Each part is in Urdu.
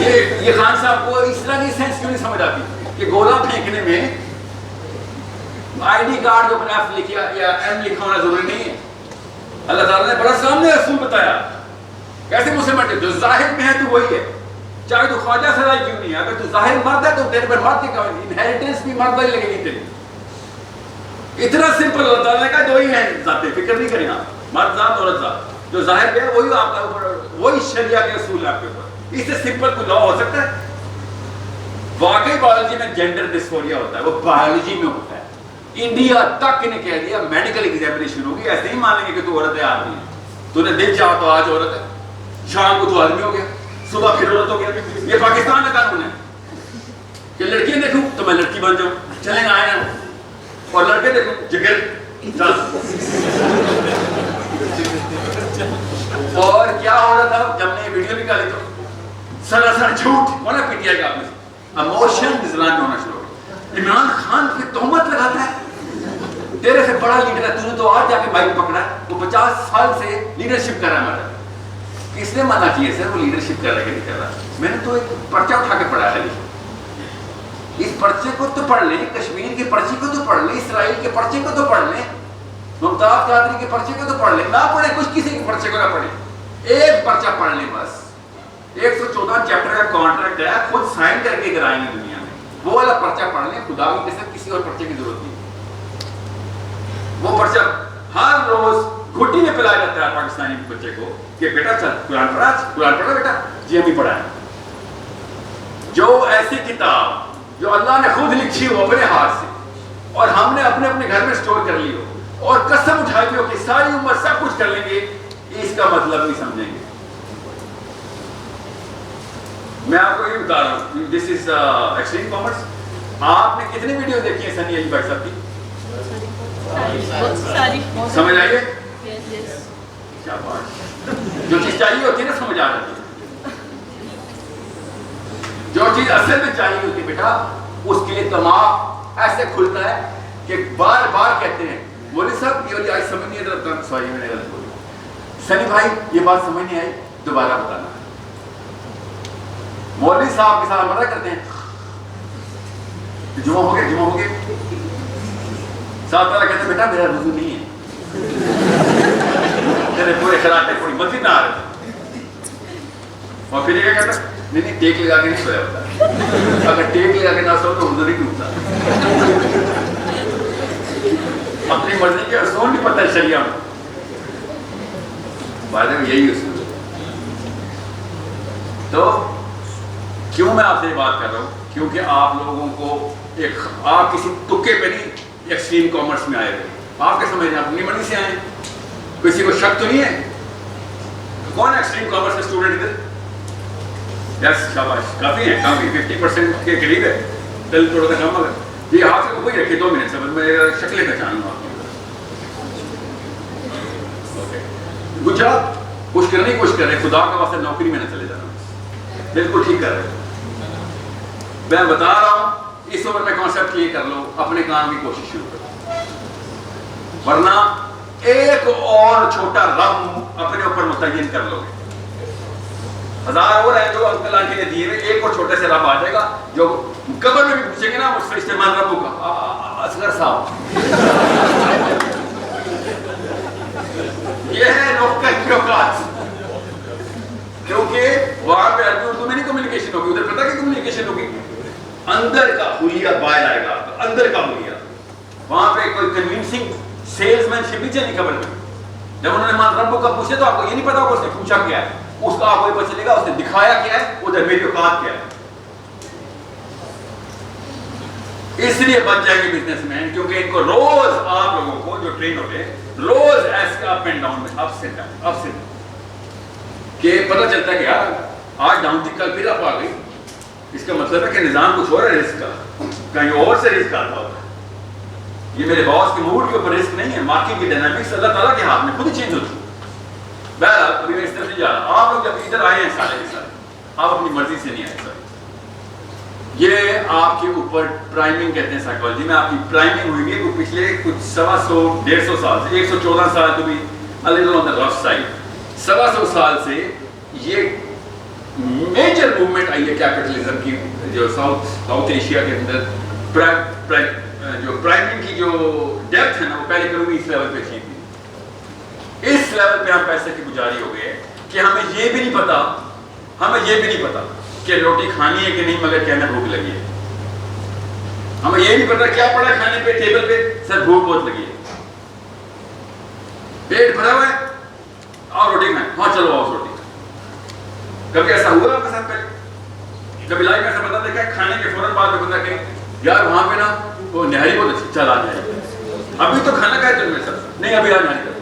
یہ خان صاحب کو اس طرح کی سینس کیوں نہیں سمجھ آتی کہ گولا پھینکنے میں آئی ڈی کارڈ کے اوپر ایف لکھا یا ایم لکھا ہونا ضروری نہیں ہے. اللہ تعالیٰ نے بڑا سامنے اصول بتایا کیسے مسلمان جو ظاہر میں ہے تو وہی ہے, چاہے تو خواجہ سرائی کیوں نہیں ہے. اگر تو ظاہر مرد ہے تو تیرے پر مرد کی انہیریٹنس بھی مرد والی لگے گی تیری. اتنا سمپل اللہ تعالیٰ نے کہا جو ہی ہے ذاتیں, فکر نہیں کریں آپ, مرد ذات عورت ذات جو ظاہر پہ ہے وہی آپ کا اوپر, وہی شریعہ کے اصول ہے آپ کے اوپر. اس سے سمپل کوئی لا ہو سکتا ہے؟ واقعی بایولوجی میں جینڈر ڈسفوریا ہوتا ہے, وہ بایولوجی میں ہوتا ہے. انڈیا تک نے کہہ دیا میڈیکل ایگزامینیشن ہوگی, ایسے نہیں مانیں گے کہ تو عورت ہے آدمی ہے. تو نے دن چاہا تو آج عورت ہے, شام کو تو آدمی ہو گیا, صبح پھر عورت ہو گیا. یہ پاکستان کا قانون ہے کہ لڑکیاں دیکھوں تو میں لڑکی بن جاؤں, چلیں گے آئے نا, اور لڑکے دیکھوں جگر چل. اور کیا ہو رہا تھا جب نے ویڈیو نکالی تو سراسر جھوٹ ہونا پی ٹی آئی کا آپ نے اموشن ڈیزائن ہونا شروع ہو گیا. عمران خان کی تہمت لگاتا ہے تیرے سے بڑا لیڈر ہے, تو نے تو آج جا کے مائک پکڑا ہے, وہ 50 سال سے لیڈرشپ کر رہا ہے ہمارا. کس نے منع کیا سر وہ لیڈرشپ کر رہا ہے کہ نہیں کر رہا؟ میں نے تو ایک پرچہ اٹھا کے پڑھا ہے. اس پرچے کو تو پڑھ لیں, کشمیر کے پرچے کو تو پڑھ لیں, اسرائیل کے پرچے کو تو پڑھ لیں, ممتاز قادری کے پرچے کو تو پڑھ لیں, نہ پڑھیں کچھ کسی کے پرچے کو نہ پڑھیں, ایک پرچہ پڑھ لیں بس. 114 چیپٹر کا کانٹریکٹ ہے, خود سائن کر کے کرائیں گے دنیا میں, وہ والا پرچہ پڑھ لیں. خدا کی قسم کسی اور پرچے کی ضرورت نہیں. وہ پرچہ ہر روز گھٹی میں پلایا جاتا ہے پاکستانی بچے کو کہ بیٹا چل قرآن پڑھا, قرآن پڑھا بیٹا, جی ہم بھی پڑھا ہے. جو ایسی کتاب جو اللہ نے خود لکھی ہو اپنے ہاتھ سے اور ہم نے اپنے اپنے گھر میں سٹور کر لی ہو اور قسم اٹھائی ہو کہ ساری عمر سب کچھ کر لیں گے, اس کا مطلب نہیں سمجھیں گے. میں آپ کو یہ بتا رہا ہوں, دس از ایکسٹریم کامرس. آپ نے کتنی ویڈیو دیکھی ہیں سنی علی بھائی صاحب کی؟ سمجھ آئیے کیا بات, جو چیز چاہیے ہوتی ہے نا سمجھ آ جاتی ہے. جو چیز اصل میں چاہیے ہوتی ہے بیٹا, اس کے لیے دماغ ایسے کھلتا ہے کہ بار بار کہتے ہیں مولوی صاحب یہ والی آج سمجھ نہیں آتا, سوری میں نے غلط بولی, سنی بھائی یہ بات سمجھ نہیں آئی دوبارہ بتانا. مولوی صاحب کے ساتھ مدد کرتے ہیں, جمعہ ہو گئے, جمعہ ہو گئے, ساتھ والا کہتے ہیں بیٹا میرا وضو نہیں ہے, تیرے پورے خراٹے پوری مسجد نہ آ رہے تھے. اور پھر یہ کیا کہتا ہے, نہیں ٹیک لگا کے نہیں سویا ہوتا, اگر ٹیک لگا کے نہ سو تو وضو نہیں ٹوٹتا. اپنی مرضی کے اصول نہیں پتہ شریعہ میں, بعد میں یہی اصول. تو کیوں میں آپ سے یہ بات کر رہا ہوں, کیونکہ آپ لوگوں کو ایک, آپ کسی تکے پہ نہیں ایکسٹریم کامرس میں آئے ہوئے, آپ کے سمجھ رہے ہیں اپنی مرضی سے آئے. کسی کو شک تو نہیں ہے؟ کون ایکسٹریم کامرس کے اسٹوڈنٹ ادھر؟ یس شاباش, کافی ہیں, کافی 50% کے قریب ہے. دل تھوڑا سا کم ہے. یہ ہاتھ سے کوئی رکھے 2 منٹ سے, میں شکلیں پہچان لوں آپ کی. گجرات کچھ کرنے کی کوشش کر رہے, خدا کا واسطے نوکری میں نہ چلے جانا, بالکل ٹھیک کر رہے ہیں. میں بتا رہا ہوں اس عمر میں کانسیپٹ کلیئر کر لو, اپنے کام کی کوشش شروع کرو, ورنہ ایک اور چھوٹا رب اپنے اوپر متعین کر لو گے. 1000 اور ہیں جو انکل آنٹی نے دیے ہوئے, ایک اور چھوٹے سے رب آ جائے گا جو قبر میں بھی پوچھیں گے نا اس فرشتے مان ربوں کا, اصغر صاحب یہ ہے نوکر کی اوقات. کیونکہ وہاں پہ عربی اردو میں نہیں کمیونیکیشن ہوگی, ادھر پتہ کہ کمیونیکیشن ہوگی, اندر کا حلیہ باہر آئے گا, آپ کا اندر کا حلیہ. وہاں پہ کوئی کنوینسنگ سیلز مین شپ نہیں چلی قبر میں. جب انہوں نے مان ربوں کا پوچھے تو آپ کو یہ نہیں پتا ہوگا اس نے پوچھا کیا ہے, اس کا آپ کو یہ پتہ چلے گا اس نے دکھایا کیا ہے, ادھر میری اوقات کیا ہے. اس لیے بچ جائیں گے بزنس مین, کیونکہ ان کو روز آپ لوگوں کو جو ٹرین ہوتے ہیں روز ایسے اپ اینڈ ڈاؤن میں, اپ سے ڈاؤن, اپ سے ڈاؤن, کہ پتہ چلتا ہے کہ یار آج ڈاؤن تھی کل پھر اپ آ گئی. اس کا مطلب ہے کہ نظام کچھ اور ہے رسک کا, کہیں اور سے رسک آتا ہوتا ہے. یہ میرے باس کے موڈ کے اوپر رسک نہیں ہے, مارکیٹ کی ڈائنامکس اللہ تعالیٰ کے ہاتھ میں خود ہی چینج ہوتی ہے. بہرحال ابھی میں اس طرف نہیں جا رہا. آپ لوگ جب ادھر آئے ہیں سارے کے سارے, آپ اپنی مرضی سے نہیں آئے سر. یہ آپ کے اوپر پرائمنگ کہتے ہیں سائیکالوجی میں, آپ کی پرائمنگ ہوئی ہے پچھلے کچھ 100-150 سال سے, 114 سال تو بھی a little on the rough side, 125 سال سے میجر موومنٹ آئی ہے کیپٹلزم کی, جو ساؤتھ ایشیا کے اندر جو پرائمنگ کی جو ڈیپتھ ہے نا, وہ پہلے کبھی اس لیول پہ اچیو تھی. اس لیول پہ ہم پیسے کی پجاری ہو گئے کہ ہمیں یہ بھی نہیں پتا کہ روٹی کھانی ہے کہ نہیں, مگر کہنا بھوک لگی ہے. ہمیں یہ نہیں پتا کیا پڑا کھانے پہ ٹیبل پہ, سر بھوک بہت لگی ہے, پیٹ بھرا ہوا ہے اور روٹی کھائیں, ہاں چلو آؤ روٹی. کبھی ایسا ہوا آپ کے ساتھ پہلے؟ کبھی لائف میں ایسا بتا دیکھا ہے کھانے کے فوراً بعد میں بندہ کہ یار وہاں پہ نا وہ نہاری بہت اچھی, چل آ جائے, ابھی تو کھانا کھائے تم میں سر, نہیں ابھی آج نہاری کرو.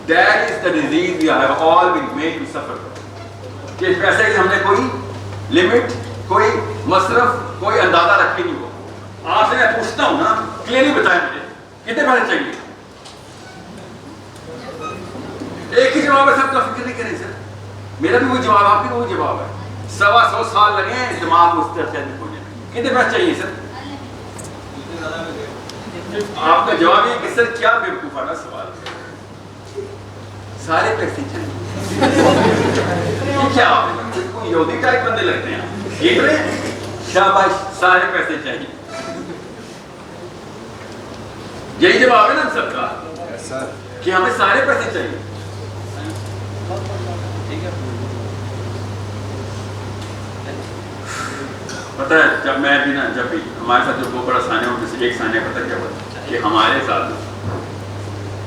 That is the disease we have all been made to suffer from. کہ پیسے کی ہم نے کوئی لمٹ, کوئی مصرف, کوئی اندازہ رکھی نہیں ہوا. آپ سے میں پوچھتا ہوں نا, کلیئرلی بتائیں مجھے کتنے پیسے چاہیے؟ ایک ہی جواب ہے, سب کا فکر نہیں کریں سر. میرا بھی وہی جواب, آپ کا وہی جواب ہے. 125 سال لگے ہیں دماغ کو اس طرح سے پہنچنے میں. کتنے پیسے چاہیے سر؟ آپ کا جواب یہ کہ سر کیا بیوقوفانہ سوال ہے, سارے پیسے چاہیے. یہ کیا آپ کوئی یہودی ٹائپ بندے لگتے ہیں, ٹھیک رہے, شاباش, سارے پیسے چاہیے. یہی جواب ہے نا ہم سب کا کہ ہمیں سارے پیسے چاہیے. پتہ ہے جب میں بھی نا, جب بھی ہمارے ساتھ جو بہت بڑا سانیہ ہو, جیسے ایک سانیہ پتہ کیا بتا کہ ہمارے ساتھ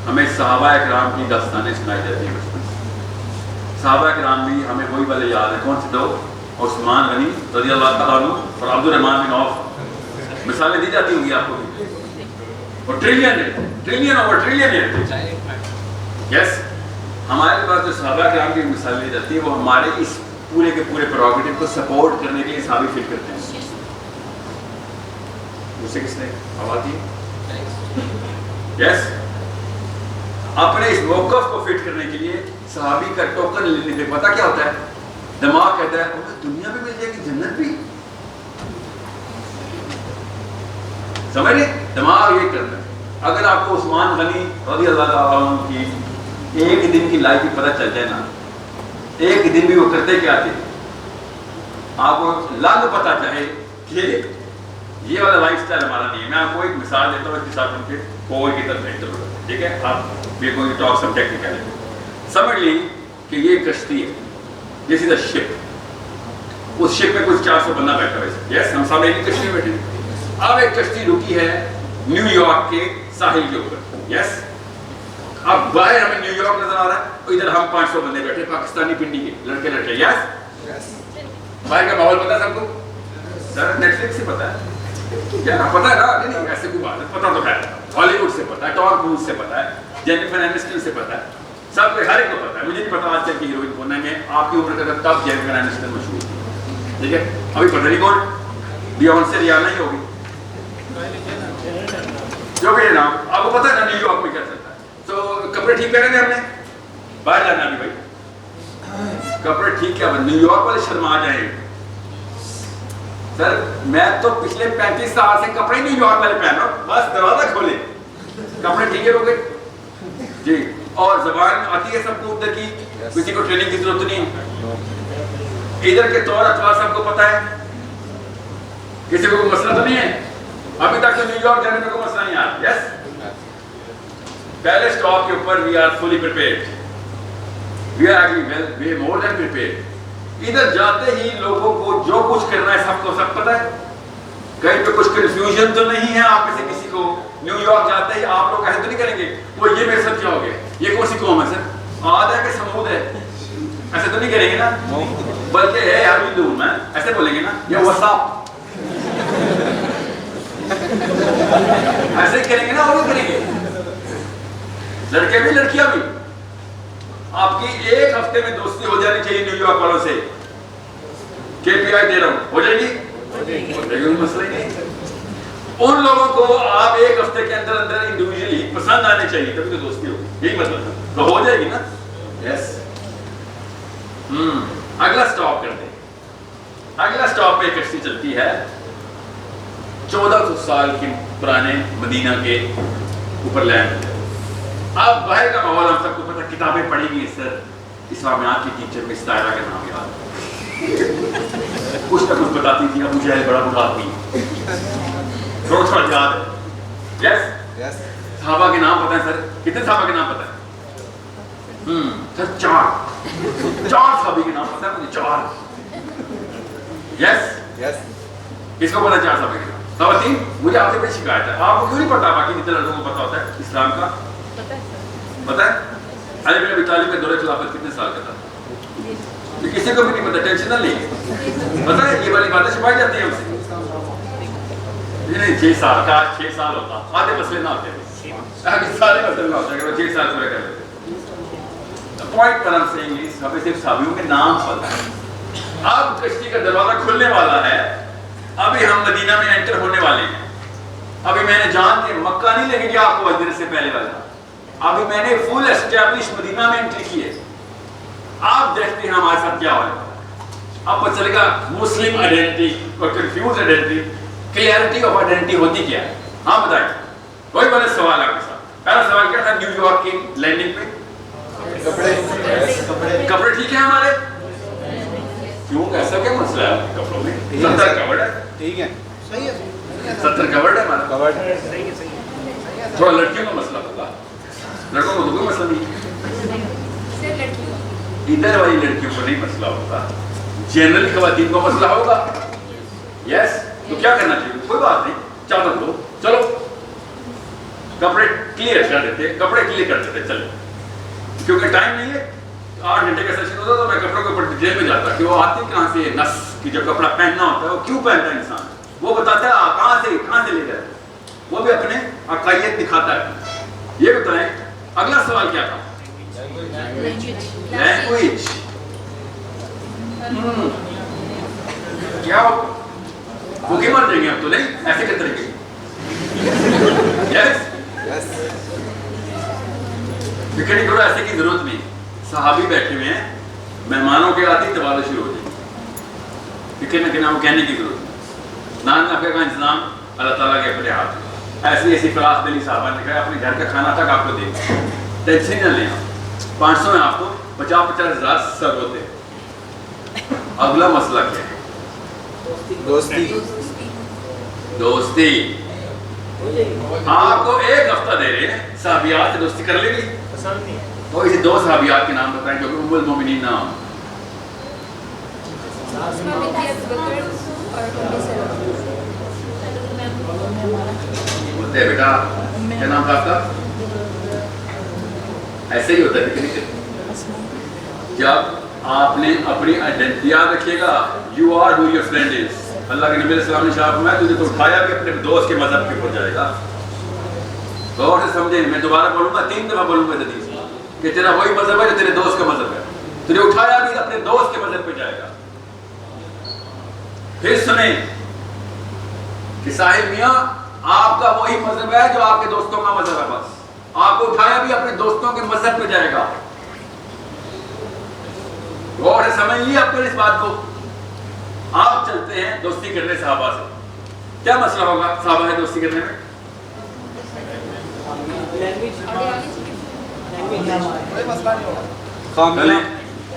ہمیں صحابہ اکرام کی داستانیں سنائی جاتی ہیں بچپن سے. صحابہ اکرام بھی ہمیں وہی والے یاد ہیں. کون سے دو؟ عثمان غنی رضی اللہ تعالیٰ عنہ اور عبد الرحمن بن عوف. مثالیں دی جاتی ہوں گی آپ کو بھی, اور ٹریلین اوور ٹریلین. یس, ہمارے پاس جو صحابہ اکرام کی مثالیں دی جاتی ہیں وہ ہمارے اس پورے کے پورے پروگریٹو کو سپورٹ کرنے کے لیے صحابی فٹ کرتے ہیں. اسے کس نے آواز دی؟ یس, اپنے اس موقف کو فٹ کرنے کے لیے صحابی کا ٹوکن لینے پہ پتہ کیا ہوتا ہے, دماغ کہتا ہے دنیا بھی مل جائے گی, جنت بھی. سمجھ لیں, دماغ یہ کرتا ہے. اگر آپ کو عثمان غنی رضی اللہ تعالیٰ عنہ کی ایک دن کی لائف بھی پتہ چل جائے نا, ایک دن بھی وہ کرتے کیا تھے, آپ کو لگ پتہ چاہے کہ یہ والا لائف سٹائل ہمارا نہیں ہے. میں آپ کو ایک مثال دیتا ہوں, اس کے ساتھ ان کے کوئی کی طرف بہتر ہوگا, ٹھیک ہے. آپ یہ کوئی ٹاک سم ٹیکنیکل ہے, سمجھ لیں کہ یہ کشتی ہے, دس از اے شپ. اس شپ میں کچھ 400 بندہ بیٹھا ہے. یس, ہم سب ایک کشتی میں بیٹھے ہیں. اب ایک کشتی رکی ہے نیو یارک کے ساحل کے اوپر. یس, اب باہر ہمیں نیو یارک نظر آ رہا ہے, اور ادھر ہم 500 بندے بیٹھے پاکستانی پنڈی کے لڑکے لڑکے. یس, باہر کا ماحول پتا ہے سب کو, سر نیٹ فلکس سے پتا ہے کیا پتا ہے نا, نہیں ایسے کوئی بات ہے, پتا تو ہے. ہالی ووڈ سے پتا ہے, ٹام کروز سے پتا ہے, جینیفر اینسٹن سے پتا ہے, سب کو ہر ایک کو پتا ہے. مجھے نہیں پتا آج تک کی ہیروئن کون ہے. میں آپ کی عمر کا تب جینیفر اینسٹن مشہور تھی, ٹھیک ہے. ابھی پتہ نہیں کون, بیونسے ریانا ہی ہوگی, جو بھی ہے نا. آپ کو پتا ہے نا نیو یارک میں کیا چلتا ہے. تو کپڑے ٹھیک کریں گے, ہم نے باہر جانا بھی بھائی, کپڑے ٹھیک کیا, نیو یارک والے شرما جائیں. سر میں تو پچھلے 35 سال سے کپڑے نیو یارک والے پہن رہا ہوں, بس دروازہ کھولے کپڑے ٹھیک ہے ہو گئے جی. اور زبان آتی ہے سب کو ادھر کی, کسی کو ٹریننگ کی ضرورت نہیں. ادھر کے طور اطوار سب کو پتا ہے, کسی کو کوئی مسئلہ تو نہیں ہے. ابھی تک تو نیو یارک جانے میں کوئی مسئلہ نہیں آیا. یس, پہلے اسٹاپ کے اوپر we are fully prepared, we are actually we more than prepared. ادھر جاتے ہی لوگوں کو جو کچھ کرنا ہے سب کو سب پتہ ہے. کہیں پہ کچھ کنفیوژن تو نہیں ہے آپ میں سے کسی کو. نیو یارک جاتے ہی آپ لوگ ایسے تو نہیں کریں گے وہ یہ میرے ساتھ کیا ہو گیا, یہ کون سی قوم ہے سر, عاد ہے کہ سمود ہے, ایسے تو نہیں کریں گے نا. بلکہ ہے یار ہندو میں, ایسے بولیں گے نا, یا وساپ, ایسے ہی کریں گے نا, اور کریں گے. لڑکے بھی لڑکیاں بھی. آپ کی ایک ہفتے میں دوستی ہو جانی چاہیے نیو یارک والوں سے. KPI دے رہا ہوں, ہو جائے گی, مسئلہ ہی نہیں. ان لوگوں کو آپ ایک ہفتے کے اندر اندر انڈیویجولی پسند آنے چاہیے, تبھی تو دوستی ہوگی. یہی مطلب ہے, تو ہو جائے گی نا. یس, اگلا اسٹاپ کرتے ہیں. اگلا اسٹاپ پہ کشتی چلتی ہے 1400 سال کے پرانے مدینہ کے اوپر لینڈ. اب باہر کا ماحول ہم سب کو پتہ, کتابیں پڑھی گئی سر, اسلامیات کی ٹیچر میں استائرہ کا نام یاد, کچھ نہ کچھ بتاتی تھی ابو جہل بڑا برا آدمی، تھوڑا تھوڑا یاد ہے. یس صحابہ کے نام پتہ ہے سر؟ کتنے صحابہ کے نام پتہ ہے؟ سر 4 صحابی کے نام پتہ ہے مجھے، 4. یس کس کو پتہ 4 صحابی کے نام؟ خواتین مجھے آپ سے بڑی شکایت ہے، آپ کو کیوں نہیں پتا؟ باقی جتنے لڑکوں کو پتا ہوتا ہے اسلام کا پتہ ہے. علی بن ابی طالب کا دور خلافت کتنے سال کا تھا؟ کسی کو بھی نہیں پتا، ٹینشن نہ لیں. پتہ ہے یہ والی باتیں چھپائی جاتی ہیں ہم سے. نہیں 6 سال کا 6 سال ہوتا، آدھے مسئلے نہ ہوتے، سارے مسئلے نہ ہوتے اگر 6 سال پورے کر لیتے. پوائنٹ پر ہم سیئنگ اس ہمیں صرف صحابیوں کے نام پتہ ہے. اب کشتی کا دروازہ کھلنے والا ہے، ابھی ہم مدینہ میں انٹر ہونے والے ہیں. ابھی میں نے جان کے مکہ نہیں لے کے گیا آپ کو ہجرت سے پہلے والا، ابھی میں نے فل اسٹیبلش مدینہ میں انٹری کی ہے. آپ دیکھتے ہیں ہمارے ساتھ کیا ہونے والا ہے. آپ کو چلے گا مسلم آئیڈینٹی اور confuse identity, clarity of identity ہوتی کیا ہے؟ ہاں بتائیں. کوئی بڑے سوال آپ کے ساتھ. پہلا سوال کیا تھا نیو یارک کی لینڈنگ پہ؟ کپڑے ٹھیک ہیں ہمارے؟ کیوں ایسا کیا مسئلہ ہے کپڑوں میں؟ 70 کورڈ ہے، ٹھیک ہے 70 کورڈ ہے ہمارا. تھوڑا لڑکیوں کا مسئلہ ہوگا، لڑکوں کو تو کوئی مسئلہ نہیں. ادھر والی لڑکیوں کو نہیں مسئلہ ہوتا، جنرل خواتین کو مسئلہ ہوگا. یس تو کیا کرنا چاہیے؟ کوئی بات نہیں، چادر دو، چلو کپڑے کلیئر کر دیتے، کپڑے کلیئر کر دیتے چلے. کیونکہ ٹائم نہیں ہے، 8 گھنٹے کا سیشن ہوتا تو میں کپڑوں کے اوپر ڈیٹیل میں جاتا کہ وہ آتے کہاں سے، نس کی جو کپڑا پہننا ہوتا ہے وہ کیوں پہنتا ہے انسان، وہ بتاتا ہے کہاں سے لے گئے، وہ بھی اپنے عقائد دکھاتا ہے. یہ بتائیں اگلا سوال کیا تھا؟ لینگویج. کیا بھوکے مر جائیں گے اب تو نہیں ایسے کے طریقے. یس فکر نہیں کرو، ایسے کی ضرورت نہیں. صحابی بیٹھے ہوئے ہیں، مہمانوں کے آتی تبادلہ شروع ہو جائے. فکر نہ کرنا، وہ کہنے کی ضرورت نہیں. نان نفع کا انتظام اللہ تعالیٰ کے اپنے ہاتھ میں. ایسی فراخ دلی صحابہ نے کہا اپنے گھر کا کھانا تک آپ کو دے گا، ٹینشن نہ لیں. 500 میں آپ کو 50-50 ہزار سر ہوتے. اگلا مسئلہ کیا ہے؟ دوستی. آپ کو 1 ہفتہ دے رہے ہیں، صحابیات سے دوستی کر لے گی؟ کوئی سے 2 صحابیات کے نام بتائیں جو کہ ام المومنین نام بولتے ہیں. بیٹا کیا نام تھا آپ کا؟ ایسے ہی ہوتا ہے. جب آپ نے اپنی آئیڈینٹی یاد رکھیے گا، you are who your friend is. اللہ کے نبی علیہ السلام نے شاہ فرمایا تجھے تو اٹھایا بھی اپنے دوست کے مذہب کے اوپر جائے گا. غور سے سمجھیں، میں دوبارہ بولوں گا، 3 دفعہ بولوں گا حدیث کہ تیرا وہی مذہب ہے جو تیرے دوست کا مذہب ہے. تجھے اٹھایا بھی اپنے دوست کے مذہب پہ جائے گا. پھر سنیں کہ صاحب میاں آپ کا وہی مذہب ہے جو آپ کے دوستوں کا مذہب ہے، بس آپ کو اٹھایا بھی اپنے دوستوں کے مذہب پہ جائے گا. غور سے سمجھ لیے آپ اس بات کو. آپ چلتے ہیں دوستی کرنے صحابہ سے، کیا مسئلہ ہوگا صحابہ سے دوستی کرنے میں؟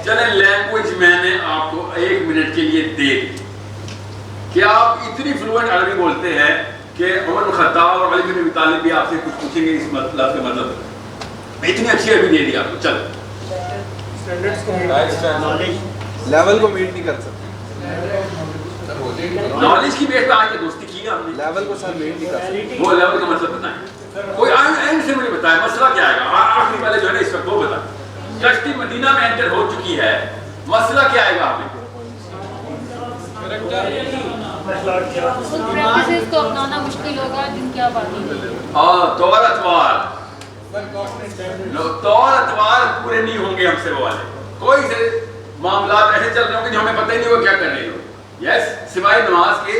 چلیں لینگویج میں نے آپ کو 1 منٹ کے لیے دے دی. کیا آپ اتنی فلوئنٹ عربی بولتے ہیں کہ عمر بن خطاب اور علی بن ابی طالب بھی آپ سے کچھ پوچھیں گے اس مطلب کا مطلب؟ میں اتنی اچھی عربی دے دی آپ کو. چلو لیول کو میٹ نہیں کر سکتے. نالج کی بیس پہ آج دوستی کی ہم نے، لیول کو سر میٹ نہیں کر سکتے. وہ لیول کا مطلب بتائیں. کوئی اینڈ سے مجھے بتائیں مسئلہ کیا آئے گا. آخری والے جو ہے نا اس وقت وہ بتائیں. کشتی مدینہ میں انٹر ہو چکی ہے، مسئلہ کیا آئے گا ہمیں؟ پریکٹسز کو اپنانا مشکل ہوگا جن کی آپ آتی ہیں. طور اتوار پورے نہیں ہوں گے ہم سے وہ والے. کوئی سے معاملات ایسے چل رہے ہوں گے جو ہمیں پتہ ہی نہیں وہ کیا کر رہے ہو. یس سوائے نماز کے،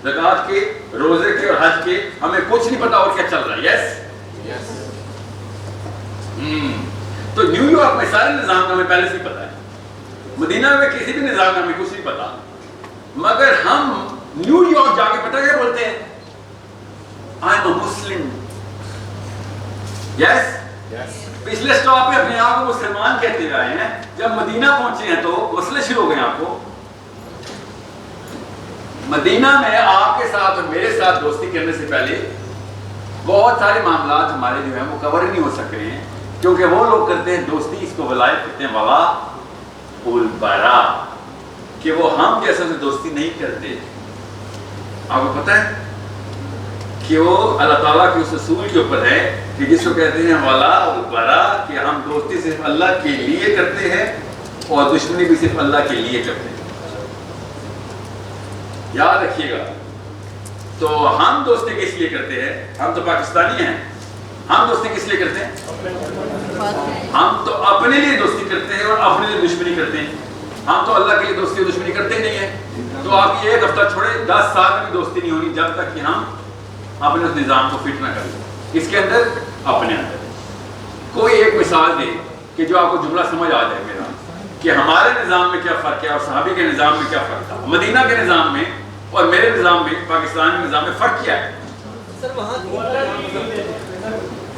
زکوٰۃ کے، روزے کے اور حج کے ہمیں کچھ نہیں پتا اور کیا چل رہا ہے. یس تو نیو یارک میں سارے نظام کا ہمیں پہلے سے ہی پتا ہے. مدینہ میں کسی بھی نظام کا ہمیں کچھ نہیں پتا. مگر ہم نیو یارک جا کے پتہ کیا بولتے ہیں؟ آئی ایم اے مسلم. یس پچھلے سٹاپ پہ اپنے آپ کو مسلمان کہتے رہے ہیں. جب مدینہ پہنچے ہیں تو مسئلے شروع ہو گئے. آپ کو مدینہ میں آپ کے ساتھ اور میرے ساتھ دوستی کرنے سے پہلے بہت سارے معاملات ہمارے جو ہیں وہ کور نہیں ہو سک رہے ہیں، کیونکہ وہ لوگ کرتے ہیں دوستی، اس کو ولایت کہتے ہیں ولا البرا، کہ وہ ہم جیسے سے دوستی نہیں کرتے۔ آپ کو پتہ ہے کہ وہ اللہ تعالیٰ کے اس اصول کے اوپر ہے کہ جس کو کہتے ہیں ولا البرا، کہ ہم دوستی صرف اللہ کے لیے کرتے ہیں اور دشمنی بھی صرف اللہ کے لیے کرتے ہیں۔ یاد رکھیے گا، تو ہم دوستی کس لیے کرتے ہیں؟ ہم تو پاکستانی ہیں، ہم دوستی کس لیے کرتے ہیں؟ ہم تو اپنے لیے دوستی کرتے ہیں اور اپنے لیے دشمنی کرتے ہیں۔ ہم تو اللہ کے لیے دوستی اور دشمنی کرتے ہی نہیں ہیں۔ تو آپ یہ ایک ہفتہ چھوڑے، 10 سال میں بھی دوستی نہیں ہونی جب تک کہ ہم اپنے اس نظام کو فٹ نہ کریں۔ اس کے اندر اپنے اندر کوئی ایک مثال دے کہ جو آپ کو جملہ سمجھ آ جائے میرا، کہ ہمارے نظام میں کیا فرق ہے اور صحابی کے نظام میں کیا فرق تھا، مدینہ کے نظام میں اور میرے نظام میں، پاکستان کے نظام میں فرق کیا ہے؟ سر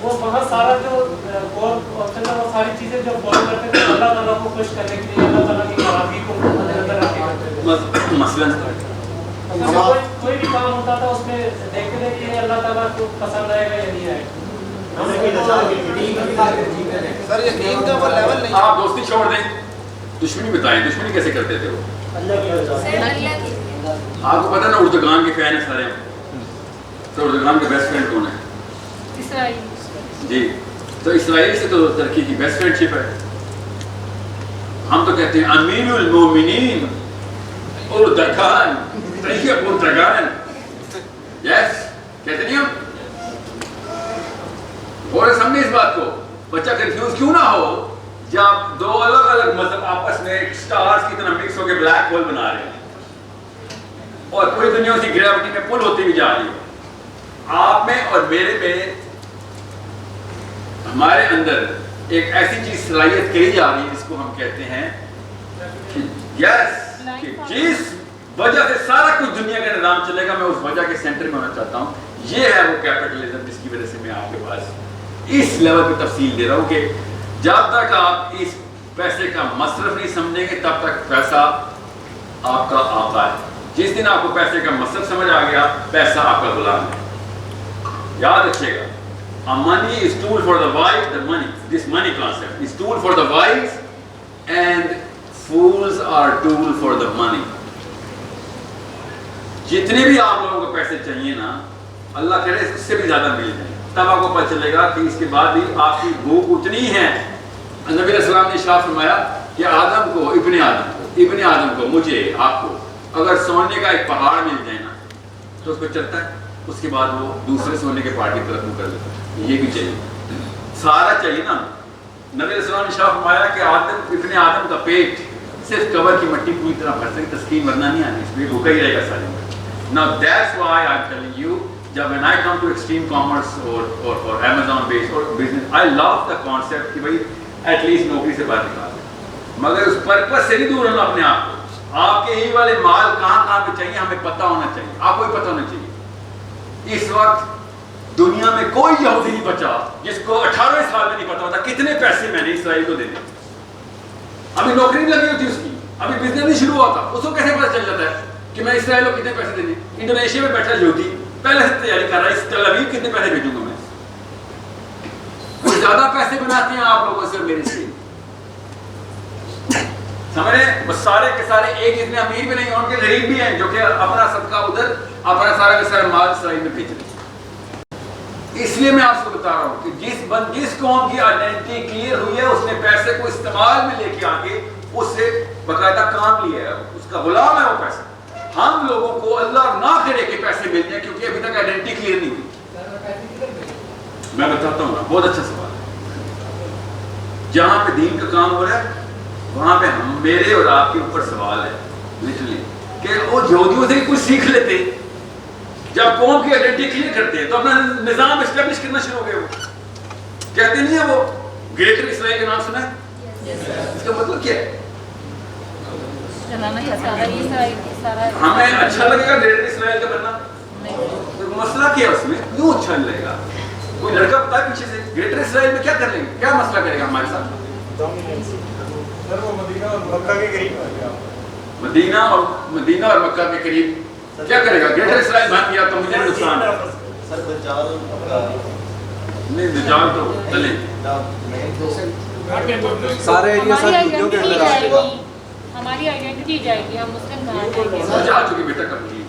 وہ وہاں سارا جو وہ ساری چیزیں جو فالو کرتے تھے اللہ تعالیٰ کو خوش کرنے کے لیے، اللہ تعالیٰ کی ناراضگی کو مد نظر رکھتے تھے۔ مثلاً کوئی بھی کام ہوتا تھا اس میں دیکھتے تھے کہ اللہ تعالیٰ کو پسند آئے گا یا نہیں آئے گا۔ سر یقین کا وہ لیول نہیں۔ آپ دوستی چھوڑ دیں، دشمنی بتائیں، دشمنی کیسے کرتے تھے وہ؟ آپ کو پتہ نا اردگان کے فین ہیں سارے، تو اردگان کے بیسٹ فرینڈ کون ہے؟ اسرائیل۔ جی، تو اسرائیل سے تو ترکی کی بیسٹ فرینڈ شپ ہے۔ ہم تو کہتے ہیں امیر المومنین اردگان، طیب اردگان، یس کہتے نہیں ہم؟ اور سمجھے اس بات کو، بچہ کنفیوز کیوں نہ ہو جب دو الگ الگ مذہب آپس میں سٹارز کی طرح مکس ہو کے بلیک ہول بنا رہے ہیں اور پوری دنیا اسی گریوٹی میں پل ہوتی بھی جا رہی ہے۔ آپ میں اور میرے میں، ہمارے اندر ایک ایسی چیز صلاحیت کری جا رہی ہے جس کو ہم کہتے ہیں یس، کہ جس وجہ سے سارا کچھ دنیا کا نظام چلے گا، میں اس وجہ کے سینٹر میں ہونا چاہتا ہوں۔ یہ ہے وہ کیپٹلزم جس کی وجہ سے میں آپ کے پاس اس لیول پہ تفصیل دے رہا ہوں کہ جب تک آپ اس پیسے کا مصرف نہیں سمجھیں گے تب تک پیسہ آپ کا آقا ہے۔ جس دن آپ کو پیسے کا مصرف سمجھ آ گیا، پیسہ آپ کا غلام ہے۔ یاد رکھیے گا، money is tool for the wise, this money concept is tool for the wise and fools are tool for the money۔ جتنے بھی آپ لوگوں کو پیسے چاہیے نا، اللہ کرے اس سے بھی زیادہ مل جائیں، تب آپ کو پتہ چلے گا کہ اس کے بعد بھی آپ کی بھوک اتنی ہے۔ نبی علیہ السلام نے ارشاد فرمایا کہ آدم کو، ابن آدم کو، مجھے، آپ کو اگر سونے کا ایک پہاڑ مل جائے نا تو اس کو چلتا ہے، اس کے بعد وہ دوسرے سونے کے پہاڑ کی طرف منہ کر لیتا ہے۔ یہ بھی چاہیے، سارا چاہیے نا۔ نبی علیہ السلام نے ارشاد فرمایا کہ ابن آدم کا پیٹ صرف قبر کی مٹی پوری طرح بھر سکے، تسکین ورنہ نہیں آنی، اس میں بھوکا ہی رہے گا سارے۔ Now that's why I'm telling you, جب when I come to extreme commerce or Amazon based or business, I love the concept کہ بھائی ایٹ لیسٹ نوکری سے باہر نکال دیں، مگر اس پرپس سے نہیں دور ہونا اپنے آپ کو۔ آپ کے ہی والے مال کہاں کہاں پہ چاہیے ہمیں پتہ ہونا چاہیے، آپ کو بھی پتہ ہونا چاہیے۔ اس وقت دنیا میں کوئی یہودی نہیں بچا جس کو 18 سال میں نہیں پتا ہوتا کتنے پیسے میں نے اسرائیل کو دینے۔ ابھی نوکری نہیں لگی ہوتی اس کی، ابھی بزنس نہیں شروع ہوا تھا، اس کو کیسے پتہ چل جاتا ہے کہ میں اسرائیل کو کتنے پیسے دینے؟ انڈونیشیا میں بیٹھا یہودی پہلے سے تیاری کر رہا ہے، اس تل ابیب کتنے پیسے بھیجوں گا میں۔ کچھ زیادہ پیسے بناتے ہیں آپ لوگوں سے اور میرے سے، سمجھ رہے ہیں؟ وہ سارے کے سارے ایک اتنے امیر بھی نہیں ہیں، ان کے غریب بھی ہیں جو کہ اپنا صدقہ ادھر، اپنا سارا کا سارا مال اسرائیل میں بھیج رہے ہیں۔ اس لیے میں آپ کو بتا رہا ہوں کہ جس قوم کی آئیڈینٹی کلیئر ہوئی ہے، اس نے پیسے کو استعمال میں لے کے آگے اس سے باقاعدہ کام لیا ہے، اس کا غلام ہے وہ پیسہ۔ ہم لوگوں کو اللہ نہ کرے کہ پیسے مل جائیں کیونکہ ابھی تک آئیڈینٹی کلیئر نہیں ہوئی۔ میں بتاتا ہوں نا، بہت اچھا سوال ہے۔ جہاں پہ دین کا کام ہو رہا ہے وہاں پہ میرے اور آپ کے اوپر سوال ہے لٹرلی کہ وہ یہودیوں سے کچھ سیکھ لیتے، جب قوم کی آئیڈینٹی کلیئر کرتے ہیں تو اپنا نظام اسٹیبلش کرنا شروع ہو گئے۔ وہ کہتے نہیں ہے وہ گریٹر اسرائیل کا نام سنا ہے؟ اس کا مطلب کیا ہے؟ ہمیں اچھا لگے گا گریٹر اسرائیل کا بننا؟ مسئلہ کیا ہے اس میں؟ کیوں اچھا نہیں لگے گا؟ کوئی لڑکا بتا ہے پیچھے سے گریٹر اسرائیل میں کیا کر لیں گے، کیا مسئلہ کرے گا ہمارے ساتھ؟ سر وہ مدینہ اور مکہ کے قریب مدینہ اور مکہ کے قریب کیا کرے گا؟ گریٹر اسرائیل بن گیا تو مجھے نقصان ہے. سر دجال نہیں دجال تو چلے سارے ایریا سر ویڈیو کے اندر آ گئے. ہماری آئیڈینٹی جائے گی, ہم مسلم کہاں جائیں گے؟ جا چکی بیٹا کبھی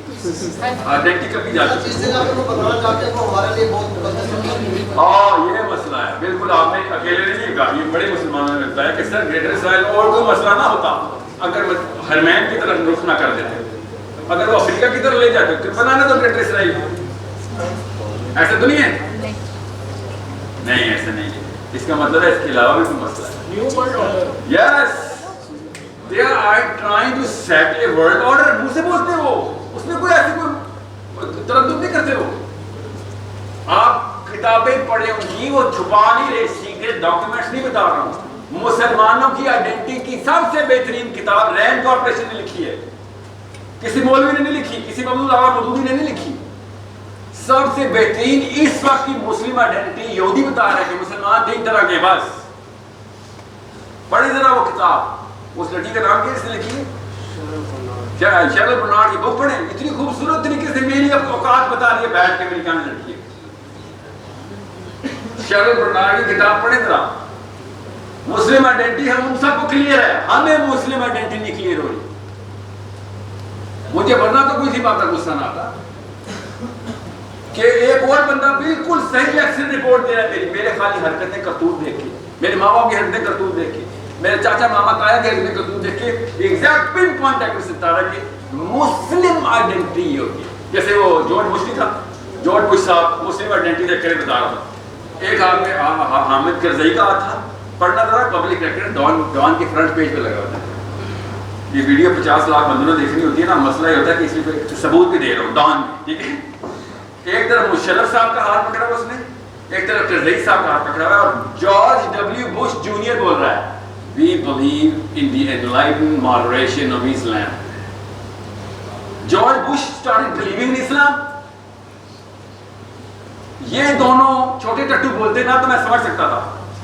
آئیڈینٹی کبھی جا چکی. جس جگہ پہ وہ بتانا چاہتے ہیں وہ ہمارے لیے بہت مقدس ہے. ہاں یہ مسئلہ ہے. بالکل آپ نے اکیلے نہیں کہا, یہ بڑے مسلمانوں نے بتایا کہ سر گریٹر اسرائیل اور کوئی مسئلہ نہ ہوتا اگر حرمین کی طرف رخ نہ کر دیتے. اگر وہ افریقہ کی طرف لے جاتے تو بنانا تو گریٹر اسرائیل. ایسا تو نہیں ہے؟ نہیں ایسا نہیں ہے. اس کا مطلب ہے اس کے علاوہ بھی کوئی مسئلہ ہے. یس they are trying to set a world order. منہ سے بولتے ہو, اس میں کوئی ایسی کوئی تردد نہیں کرتے ہو. آپ کتابیں پڑھے ان کی, وہ چھپا نہیں رہے, سیکرٹ ڈاکیومنٹس نہیں بتا رہا ہوں. مسلمانوں کی آئیڈینٹی کی سب سے بہترین کتاب رینڈ کارپوریشن نے لکھی ہے. کسی مولوی نے نہیں لکھی, کسی مودود آغا مودودی نے نہیں لکھی. سب سے بہترین اس وقت کی مسلم آئیڈینٹی یہودی بتا رہا ہے کہ مسلمان 3 طرح کے. بس پڑھیں ذرا وہ کتاب. اس لڑکی کا نام کیا اس نے لکھی ہے؟ شیرل برنارڈ کی بک پڑھیں. اتنی خوبصورت طریقے سے میری اوقات بتا رہی ہے بیٹھ کے, میری کہاں لڑکی ہے. شیرل برنارڈ کی کتاب پڑھیں ذرا. مسلم آئیڈینٹی ہم ان سب کو کلیئر ہے, ہمیں مسلم آئیڈینٹی نہیں کلیئر ہو رہی. مجھے ورنہ تو کوئی سی بات کا غصہ نہ آتا کہ ایک اور بندہ بالکل صحیح ایکسن رپورٹ دے رہا ہے میرے خالی حرکتیں کرتوت دیکھ کے, میرے ماں باپ کی حرکتیں کرتوت دیکھ کے, میرے چاچا ماما تایا کی حرکتیں کرتوت دیکھ کے ایگزیکٹ پن پوائنٹ ہے کہ ستارہ کی مسلم آئیڈینٹی یہ ہوتی ہے. جیسے وہ جارج بش نہیں تھا, جارج بش صاحب مسلم آئیڈینٹی دیکھ کر بتا رہا تھا. ایک آدمی حامد کرزئی کا تھا, پڑھنا ذرا, پبلک ریکارڈ ڈان کے فرنٹ پیج پہ لگا ہوتا ہے. یہ ویڈیو 50 لاکھ بندوں نے دیکھنی ہوتی ہے نا. مسئلہ یہ ہوتا ہے کہ اس میں ثبوت بھی دے رہا ہوں ڈان بھی, ٹھیک ہے. ایک طرف مشرف صاحب کا ہاتھ پکڑا ہوا اس نے, ایک طرف کرزئی صاحب کا ہاتھ پکڑا ہوا ہے, اور جارج ڈبلیو بش جونیئر بول رہا ہے we believe in the enlightened moderation of Islam. George Bush started believing in Islam. یہ دونوں چھوٹے ٹٹو بولتے نا تو میں سمجھ سکتا تھا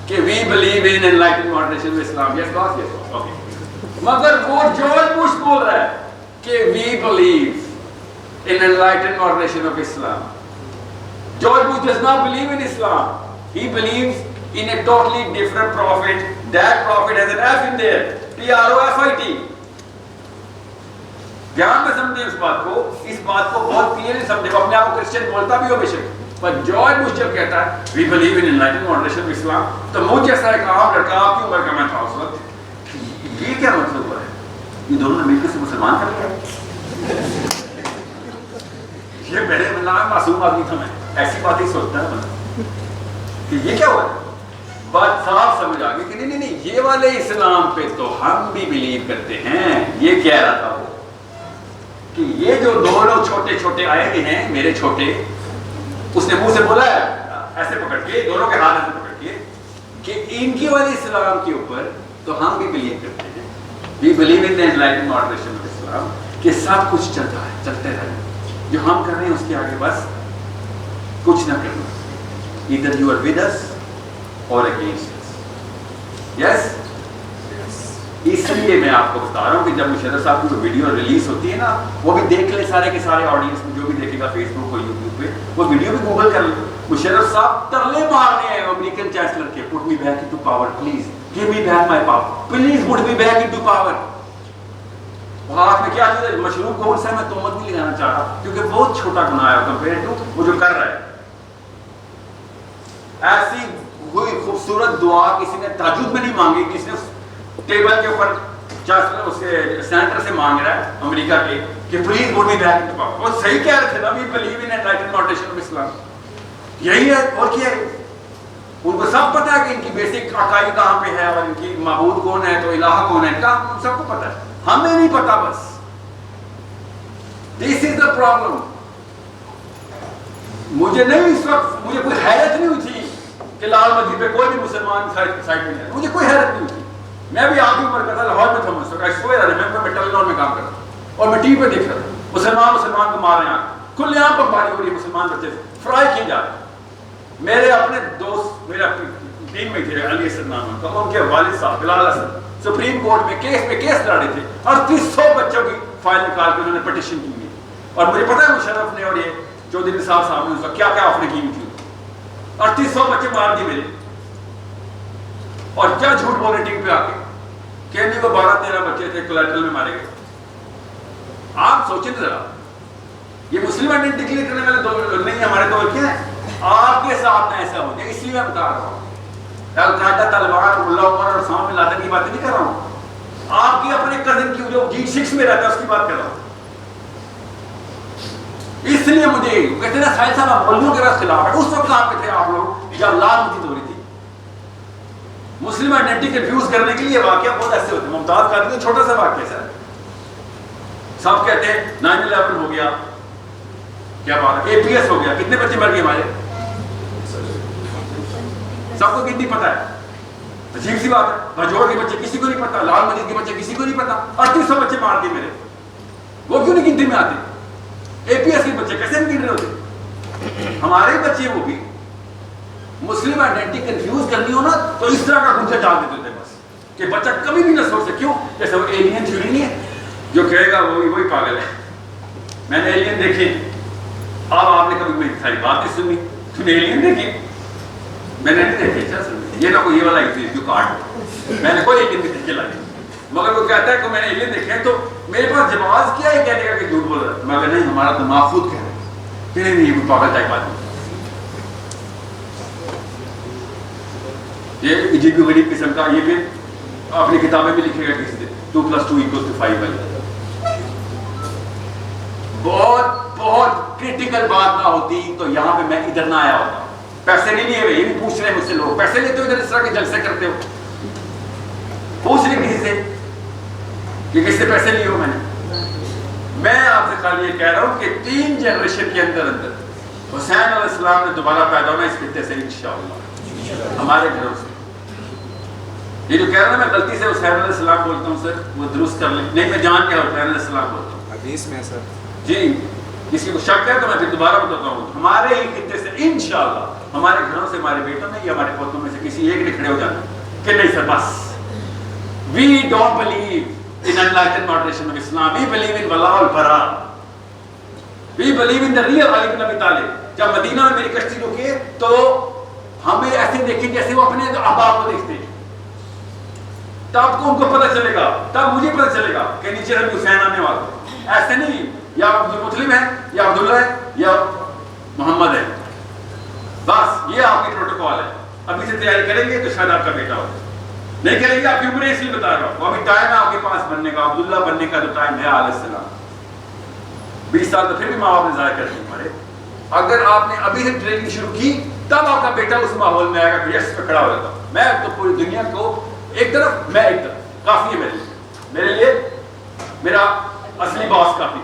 کہ we believe in enlightened moderation of Islam. Yes boss, yes boss, okay. مگر وہ جارج بش بول رہا ہے کہ we believe in enlightened moderation of Islam. George Bush does not believe in Islam. He believes in a totally different prophet. That prophet has an F in there, P-R-O-F-I-T. دھیان میں سمجھیں اس بات کو, اس بات کو بہت کلیئرلی سمجھیں. اپنے آپ کو کرسچن بولتا بھی ہو بے شک, پر جارج بش جب کہتا ہے we believe in enlightened moderation of Islam, تو مجھ جیسا ایک عام لڑکا آپ کی عمر کا میں تھا اس وقت, یہ کیا مطلب ہوا ہے؟ یہ دونوں نے مل کے سے مسلمان کر لیا. یہ میرے معصوم آدمی تھا, میں ایسی بات ہی سوچتا ہے کہ یہ کیا ہوا ہے. بات صاف سمجھ آ گئی کہ نہیں نہیں یہ والے اسلام پہ تو ہم بھی بلیو کرتے ہیں. یہ کہہ رہا تھا وہ کہ یہ جو 2 لوگ چھوٹے چھوٹے آئے ہوئے ہیں میرے چھوٹے, اس نے منہ سے بولا ہے ایسے پکڑ کے, دونوں کے ہاتھ ایسے پکڑ کے, کہ ان کی والے اسلام کے اوپر تو ہم بھی بلیو کرتے ہیں. We believe in the enlightened moderation of Islam, کہ سب کچھ چلتا ہے, چلتے رہے. جو ہم کر رہے ہیں اس کے آگے بس کچھ نہ کرنا. Either you are with us اور اگینسٹ اس. یس, اس لیے میں آپ کو بتا رہا ہوں کہ جب مشرف صاحب کی ویڈیو ریلیز ہوتی ہے نا, وہ بھی دیکھ لیں سارے کے سارے آڈینس میں, جو بھی دیکھے گا فیس بک اور یوٹیوب پہ, وہ ویڈیو بھی گوگل کر لیں. مشرف صاحب ترلے مار رہے ہیں امریکن چانسلر کے, put me back into power please, give me back my power, please put me back into power. ہاتھ میں کیا چیز ہے, مشروب کون سا ہے, میں تہمت نہیں لگانا چاہ رہا کیونکہ بہت چھوٹا گناہ ہے کمپیئر ٹو وہ جو کر رہا ہے. ایسی کوئی خوبصورت دعا کسی نے تہجد میں نہیں مانگی, کسی نے ٹیبل کے اوپر چانسلر اس کے سینٹر سے مانگ رہا ہے امریکہ کے کہ please put me back into power. وہ صحیح کہہ رہے تھے نا, we believe in enlightened moderation of Islam. یہی ہے اور کیا ہے. ان کو سب پتا ہے کہ ان کی بیسک عقائد کہاں پہ ہے اور ان کی معبود کون ہے تو الہ کون ہے, کا سب کو پتا ہے, ہمیں نہیں پتا. بس دس از دا پرابلم. مجھے نہیں اس وقت مجھے کوئی حیرت نہیں ہوئی تھی کہ لال مسجد پہ کوئی بھی مسلمان سائڈ میں ہے, مجھے کوئی حیرت نہیں ہوئی تھی. میں بھی آپ کی عمر کا تھا, لاہور میں تھا, میں ٹیلی نار میں کام کرتا ہوں اور میں ٹی وی پہ دیکھ رہا تھا مسلمان کو مار رہے ہیں, کھلے عام بمباری ہو رہی ہے, مسلمان بچے فرائی کیے جا رہے ہیں. میرے اپنے دوست میرے ٹیم میں تھے, علی اسد نام کا, ان کے والد صاحب بلال اسد سپریم کورٹ میں کیس لڑ رہے تھے, 3800 بچوں کی فائل نکال کے انہوں نے پٹیشن کی. اور مجھے پتا ہے مشرف نے اور یہ چودھری نثار صاحب نے اس وقت کیا کیا آفر کی ہوئی تھی. 3800 بچے مار دیے میرے. اور کیا جھوٹ بول رہے ٹیم پہ آ کے کہ نہیں وہ 12-13 بچے تھے کولیٹرل میں مارے گئے. آپ سوچیں ذرا, یہ مسلم آئیڈینٹی کلیئر کرنے والے دو نہیں ہمارے دور کیا ہے. آپ کے ساتھ ایسا ہو گیا, اس لیے میں بتا رہا ہوں. القاعدہ, طالبان, ملا عمر اور اسامہ بن لادن کی باتیں نہیں کر رہا ہوں. آپ کی اپنے کزن کی جو G6 میں رہتا ہے اس کی بات کر رہا ہوں. اس لیے مجھے کہتے ہیں سائل صاحب مولویوں کے خلاف ہے. اس وقت کہاں پہ تھے آپ لوگ جب لال مسجد ہو رہی تھی؟ مسلم آئیڈینٹی کنفیوز کرنے کے لیے واقعہ بہت ایسے ہوتے ہیں. ممتاز قادری کا چھوٹا سا واقعہ سر, سب کہتے ہیں 9/11 ہو گیا, کیا بات ہے, APS ہو گیا, کتنے بچے مر گئے ہمارے, سب کو کتنی پتا ہے. عجیب سی بات ہے, بھجوڑ کے بچے کسی کو نہیں پتا, لال مسجد کے بچے کسی کو نہیں پتا. 3800 بچے مار دیے میرے, وہ کیوں نہیں گنتی میں آتے؟ APS کے بچے کیسے نہیں گن رہے ہوتے؟ ہمارے بچے وہ بھی مسلم آئیڈینٹی کنفیوز کرنی ہو نا تو اس طرح کا گنجا ڈال دیتے ہوتے بس, کہ بچہ کبھی بھی نہ سوچ سکے. کیوں؟ جیسے وہ ایلین تھیوری نہیں ہے, جو کہے گا وہی پاگل ہے. میں نے ایلین دیکھے, اب آپ نے کبھی میری ساری بات نہیں سنی. تم نے ایلین دیکھی؟ میں نے نہیں دیکھی. اچھا سن, یہ نہ کوئی یہ والا جو کارڈ, میں نے کوئی ایلین نہیں دیکھ لائی. مگر وہ کہتا ہے کہ میں نے ایلین دیکھے تو میرے پاس جواز کیا ہے کہنے کا کہ جھوٹ بول رہا ہے. مگر نہیں, ہمارا دماغ خود کہہ رہا ہے کہ نہیں یہ پاگل ٹائپ آدمی. یہ عجیب و غریب قسم کا, یہ پھر اپنی کتابیں بھی لکھے گا کسی سے 2+2=5 والی. بہت بہت کرٹیکل بات نہ ہوتی تو یہاں پہ میں ادھر نہ آیا ہوتا. پیسے نہیں لیے ہوئے, یہ بھی پوچھ رہے ہیں مجھ سے لوگ, پیسے لیتے ہو ادھر اس طرح کے جلسے کرتے ہو؟ پوچھ رہے کسی سے کہ کس سے پیسے لیے ہو. میں آپ سے خالی یہ کہہ رہا ہوں کہ 3 جنریشن کے اندر حسین علیہ السلام نے دوبارہ پیدا ہونا اس خطے سے انشاءاللہ, ہمارے گھروں سے. یہ جو کہہ رہا ہوں میں غلطی سے حسین علیہ السلام بولتا ہوں سر, وہ درست کر لیں. نہیں, میں جان کے حسین علیہ السلام بولتا ہوں. حدیث میں سر جی, کسی کو شک ہے تو میں پھر دوبارہ بتاتا ہوں. ہمارے ہی خطے سے انشاءاللہ, ہمارے گھروں سے, ہمارے بیٹوں میں یا ہمارے پوتوں میں سے کسی ایک نے کھڑے ہو جانا کہ نہیں سر بس, we don't believe in enlightened moderation of Islam, we believe in wala wal bara, we believe in the real Ali ibn Abi Talib. جب مدینہ میں میری کشتی رکے تو ہمیں ایسے دیکھیں جیسے وہ اپنے احباب کو دیکھتے ہیں. تب کو ان کو پتہ چلے گا, تب مجھے پتہ چلے گا کہ نیچے نبی حسین آنے والا. ایسے نہیں یا عبد المطلب ہے یا عبداللہ ہے یا محمد ہے, بس یہ آپ کی پروٹوکول ہے. ابھی سے تیاری کریں گے تو شاید آپ کا بیٹا ہو, نہیں کریں گے آپ کی عمر اس لیے بتا رہا ہوں. ابھی ٹائم ہے آپ کے پاس بننے کا, عبداللہ بننے کا تو ٹائم ہے علیہ السلام. 20 سال تو پھر بھی ماں باپ نے ضائع کر دی ہمارے. اگر آپ نے ابھی سے ٹریننگ شروع کی تب آپ کا بیٹا اس ماحول میں آئے گا کہ یس پہ کھڑا ہو جاتا. میں تو پوری دنیا کو ایک طرف, میں ایک طرف, کافی ہے میرے لیے میرا اصلی باس کافی.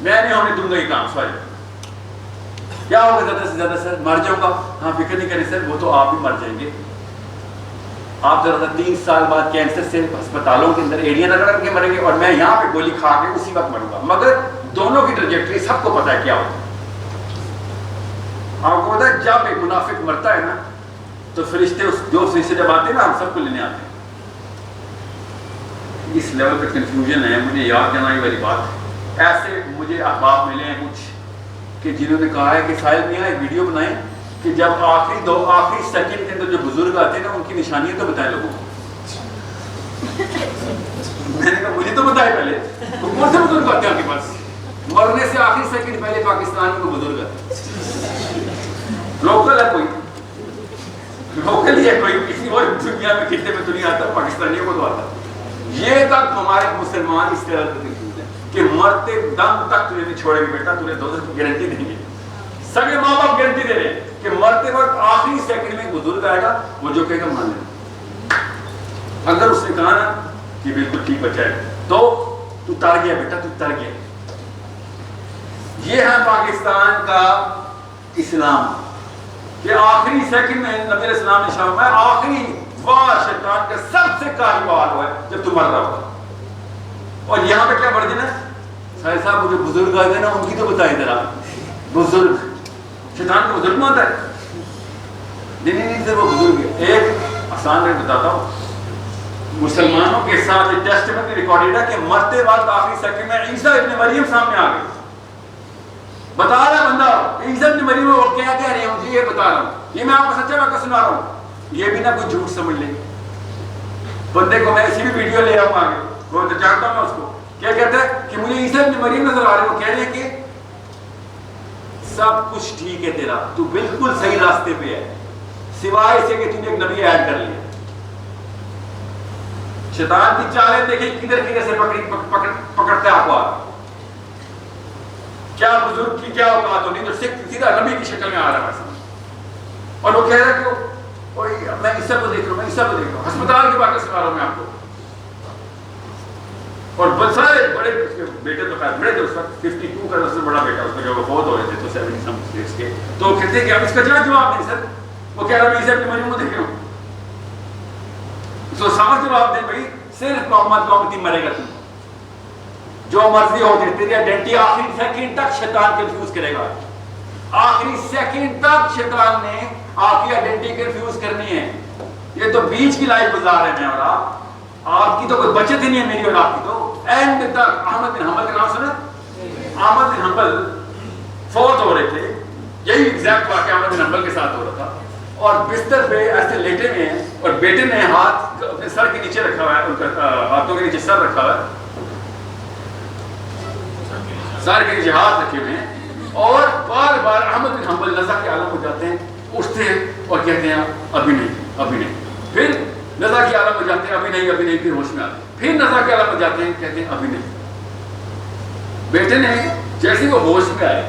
میں نہیں ہونے دوں گا یہ کام. سوری کیا ہوگا زیادہ سے زیادہ سر, مر جاؤں گا. ہاں فکر نہیں کریں سر, وہ تو آپ بھی مر جائیں گے. آپ ذرا 3 سال بعد کینسر سے ہسپتالوں کے اندر ایڑیاں رگڑ کے مریں گے اور میں یہاں پہ گولی کھا کے اسی وقت مروں گا. مگر دونوں کی ٹریجیکٹری سب کو پتا ہے کیا ہوتا ہے. آپ کو پتا ہے جب ایک منافق مرتا ہے نا تو فرشتے جو فرشتے جب آتے ہیں نا ہم سب کو لینے آتے ہیں. اس لیول پہ کنفیوژن ہے. مجھے یاد دلانے والی بات, ایسے مجھے احباب ملے ہیں کچھ کہ جنہوں نے کہا ہے کہ ساحل میاں ایک ویڈیو بنائیں کہ جب آخری سیکنڈ کے اندر جو بزرگ آتے ہیں نا ان کی نشانیاں تو بتائیں لوگوں کو. میں نے کہا مجھے تو بتائے پہلے, کون سے بزرگ آتے ہیں آپ کے پاس؟ مرنے سے آخری سیکنڈ پہلے پاکستان کو بزرگ آتے ہیں. لوکل ہے کوئی, لوکل ہی ہے کوئی, کسی اور دنیا میں کتنے میں تو نہیں آتا, پاکستانیوں کو تو آتا. یہ تک ہمارے مسلمان اس طرح سے کہ مرتے دم تک تجھے نہیں چھوڑیں گے بیٹا, تجھے دوزخ کی گارنٹی دیں گے. سگے ماں باپ گارنٹی دے رہے ہیں کہ مرتے وقت آخری سیکنڈ میں بزرگ آئے گا, وہ جو کہے گا مان لیں. اگر اس نے کہا نا کہ بالکل ٹھیک بچہ ہے تو تر گیا بیٹا, تو تر گیا. یہ ہے پاکستان کا اسلام کہ آخری سیکنڈ میں نبی علیہ السلام نے شام میں آخری واہ شیطان کا سب سے کاری بال ہوا ہے جب تم مر رہا ہوگا. اور یہاں پہ کیا بڑھ دینا ساحل صاحب, وہ جو بزرگ آتے ہیں نا ان کی تو بتائیں ذرا. بزرگ شیطان کو بزرگ مانتا ہے؟ نہیں سر, وہ بزرگ ہے. ایک آسان میں بتاتا ہوں, مسلمانوں کے ساتھ یہ ٹیسٹمنی ریکارڈڈ ہے کہ مرتے وقت آخری سیکنڈ میں عیسیٰ ابن مریم سامنے آ گئے. بتا رہا بندہ عیسیٰ ابن مریم وہ کیا کہہ رہے ہوں، یہ بتا رہا ہوں، یہ میں آپ کو سچا واقعہ سنا رہا ہوں، یہ بھی نہ کوئی جھوٹ سمجھ لے. بندے کو میں اسی بھی ویڈیو لے آؤں آگے، وہ تو جانتا ہوں میں اس کو، کیا کہتا ہے کہ مجھے عیسیٰ ابن مریم نظر آ رہے ہیں، وہ کہہ رہے ہیں کہ سب کچھ ٹھیک ہے تیرا، تو بالکل صحیح راستے پہ ہے، سوائے اسے کہ تم نے ایک نبی ایڈ کر لیا. شیطان کی چالیں دیکھیں کدھر کدھر سے پکڑتے آپ کو. کیا بزرگ کی کیا اوقات ہونی، تو سیدھا نبی کی شکل میں آ رہا ہے. اور وہ کہہ رہا ہے کہ میں عیسیٰ کو دیکھ رہا ہوں، میں عیسیٰ کو دیکھ رہا ہوں. ہسپتال کی باتیں سنا رہا ہوں میں آپ کو. اور بہت سارے بڑے بیٹے تو خیر بڑے تھے اس وقت، 52 کا سب سے بڑا بیٹا اس کا جو فوت ہو رہے تھے تو 70 سم ایج کے، تو کہتے ہیں کہ اب اس کا جواب نہیں سر. وہ کہہ رہا ہے میں عیسیٰ ابن مریم کو دیکھ رہا ہوں. تو صاف جواب دیں بھائی، صرف محمد کو امتی مرے گا تم، جو مرضی ہو جائے، تیری آئیڈینٹی آخری سیکنڈ تک شیطان کنفیوز کرے گا. آخری سیکنڈ تک شیطان نے آپ کی آئیڈینٹی کنفیوز کرنی ہے. یہ تو بیچ کی لائف گزار رہے ہیں اور آپ کی تو کوئی بچت ہی نہیں ہے میری اور آپ کی تو. اینڈ تک احمد بن حنبل کا نام سنا؟ احمد بن حنبل فوت ہو رہے تھے، یہی ایگزیکٹ واقعہ احمد بن حنبل کے ساتھ ہو رہا تھا. اور بستر پہ ایسے لیٹے ہوئے ہیں اور بیٹے نے ہاتھ اپنے سر کے نیچے رکھا ہوا ہے، ان کا ہاتھوں کے نیچے سر رکھا ہوا ہے، سر کے نیچے ہاتھ رکھے ہوئے ہیں. اور بار بار احمد بن حنبل نزع کے عالم ہو جاتے ہیں، اٹھتے ہیں اور کہتے ہیں ابھی نہیں ابھی نہیں. پھر نزع کے عالم ہو جاتے ہیں، ابھی نہیں ابھی نہیں. پھر ہوش میں آتے ہیں، پھر نزع کے عالم ہو جاتے ہیں، کہتے ہیں ابھی نہیں. بیٹے نے جیسے وہ ہوش میں آئے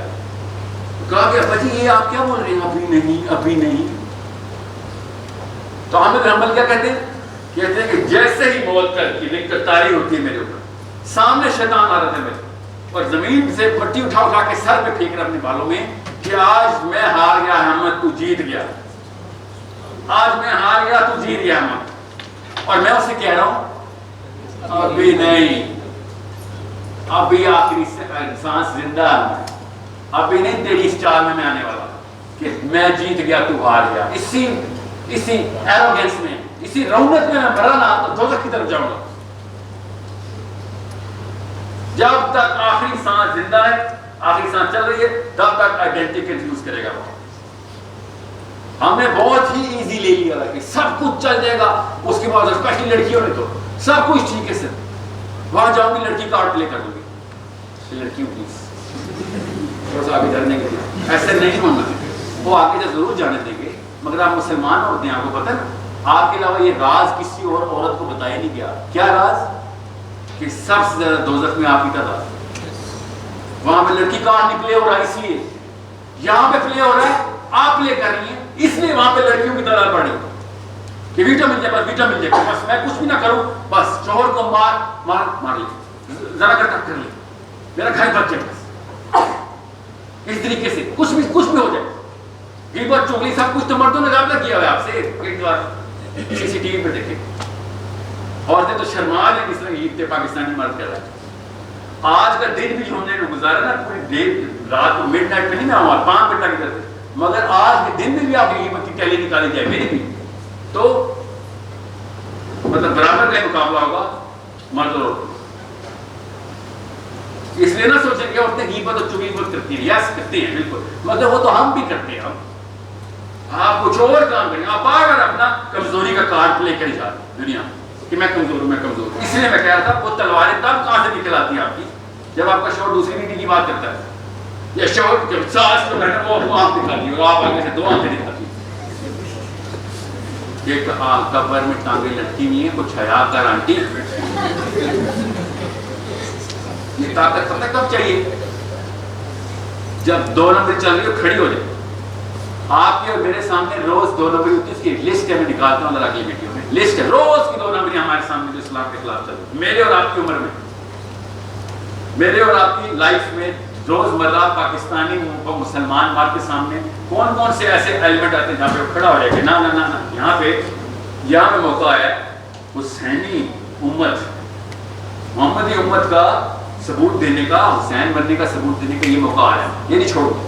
کہا کہ ابا جی یہ آپ کیا بول رہے ہیں، ابھی نہیں ابھی نہیں. تو احمد بن حنبل کیا کہتے ہیں؟ کہتے ہیں کہ جیسے ہی موت کی لکھ تاری ہوتی ہے میرے اوپر، سامنے شیطان آ رہا تھا میرے اور زمین سے پٹی اٹھا اٹھا کے سر پہ پھینک رہا اپنے بالوں میں کہ آج میں ہار گیا احمد، تو جیت گیا. آج میں ہار گیا، تو جیت گیا احمد. اور میں اسے کہہ رہا ہوں ابھی نہیں، ابھی آخری سانس زندہ ہے، ابھی نہیں تیری اس چال میں آنے والا کہ میں جیت گیا تو ہار گیا. اسی ایروگنس میں، اسی رونت میں مرا نہ تو دوزخ کی طرف جاؤں گا. جب تک آخری سانس زندہ ہے، آخری سانس چل رہی ہے، تب تک آئیڈینٹی کنفیوز کرے گا. ہم نے بہت ہی ایزی لے لیا کہ سب کچھ چل جائے گا. اس کے بعد اسپیشلی لڑکیوں نے تو سب کچھ ٹھیک ہے سر، وہاں جاؤں گی لڑکی کارڈ پلے کر دوں گی. لڑکیوں پلیز تھوڑا سا آگے جانے کے لیے ایسے نہیں ہونا. وہ آگے ضرور جانے دیں گے، مگر آپ مسلمان ہوتے ہیں، آپ کو پتہ ہے نا، آپ کے علاوہ یہ راز کسی اور عورت کو بتایا نہیں گیا. کیا راز؟ کہ سب سے زیادہ دوزخ میں آپ ہی کا راز. وہاں پہ لڑکی کارڈ نہیں پلے ہو رہا، اس لیے یہاں پہ پلے ہو رہا ہے، آپ پلے کر رہی ہیں، اس لیے وہاں پہ لڑکیوں کی طرح پڑی کہ ویٹا مل جائے، بس ویٹا مل جائے، بس میں کچھ بھی نہ کروں، بس شوہر کو مار لے، ذرا کر لے، میرا گھر بچ جائے. بس اس طریقے سے کچھ بھی ہو جائے، غیبت چغلی سب کچھ تو مردوں نے قابلہ کیا ہوا ہے. آپ سے ایک بار سی سی ٹی وی پہ دیکھیں، عورتیں تو شرما جائیں کس طرح غیبتیں پاکستانی مرد کر رہا ہے. آج کا دن بھی ہم نے گزارا نا پوری دیر رات کو مڈ نائٹ میں نہیں میں آؤں 5 بجے تک ادھر، مگر آج کے دن میں بھی آپ کی غیبت کی ٹیلی نکالی جائے میری بھی، تو مطلب برابر کا مقابلہ ہوگا مرد اور عورت. اس لیے نہ سوچیں کہ عورتیں غیبت اور چغلی کرتی ہیں، یس کرتی ہیں بالکل، مگر وہ تو ہم بھی کرتے ہیں. آپ کچھ اور کام کریں، آپ اگر اپنا کمزوری کا کارڈ لے کر جا دنیا کہ میں کمزور ہوں میں کمزور ہوں. اس لیے میں کہہ رہا تھا وہ تلواریں تب کہاں سے نکل آتی ہیں آپ کی جب آپ کا شوہر دوسری بیٹی کی بات کرتا ہے، یا شوہر جب ساس کو بیٹھا وہ آنکھ دکھاتی ہے اور آپ آگے سے 2 آنکھیں دکھاتی ہیں. ایک قبر میں ٹانگیں لٹکی ہوئی ہیں، کچھ حیا کر آنٹی. یہ طاقت پتہ کب چاہیے؟ جب 2 نمبر چل رہی ہو کھڑی ہو جائے. آپ کے اور میرے سامنے روز 2 نمبر ہوتی ہے، اس کی لسٹ ہے، میں نکالتا ہوں اگلی ویڈیو میں. لسٹ ہے روز کی 2 نمبر ہمارے سامنے جو اسلام کے خلاف چل رہی ہے. میرے اور آپ کی عمر میں، میرے اور آپ کی لائف میں روزمرہ پاکستانی مسلمان مرد کے سامنے کون کون سے ایسے ایلیمنٹ آتے ہیں جہاں پہ وہ کھڑا ہو جائے کہ نہ یہاں پہ موقع ہے حسینی امت، محمدی امت کا ثبوت دینے کا، حسین بننے کا ثبوت دینے کا یہ موقع آیا. یہ نہیں چھوڑو.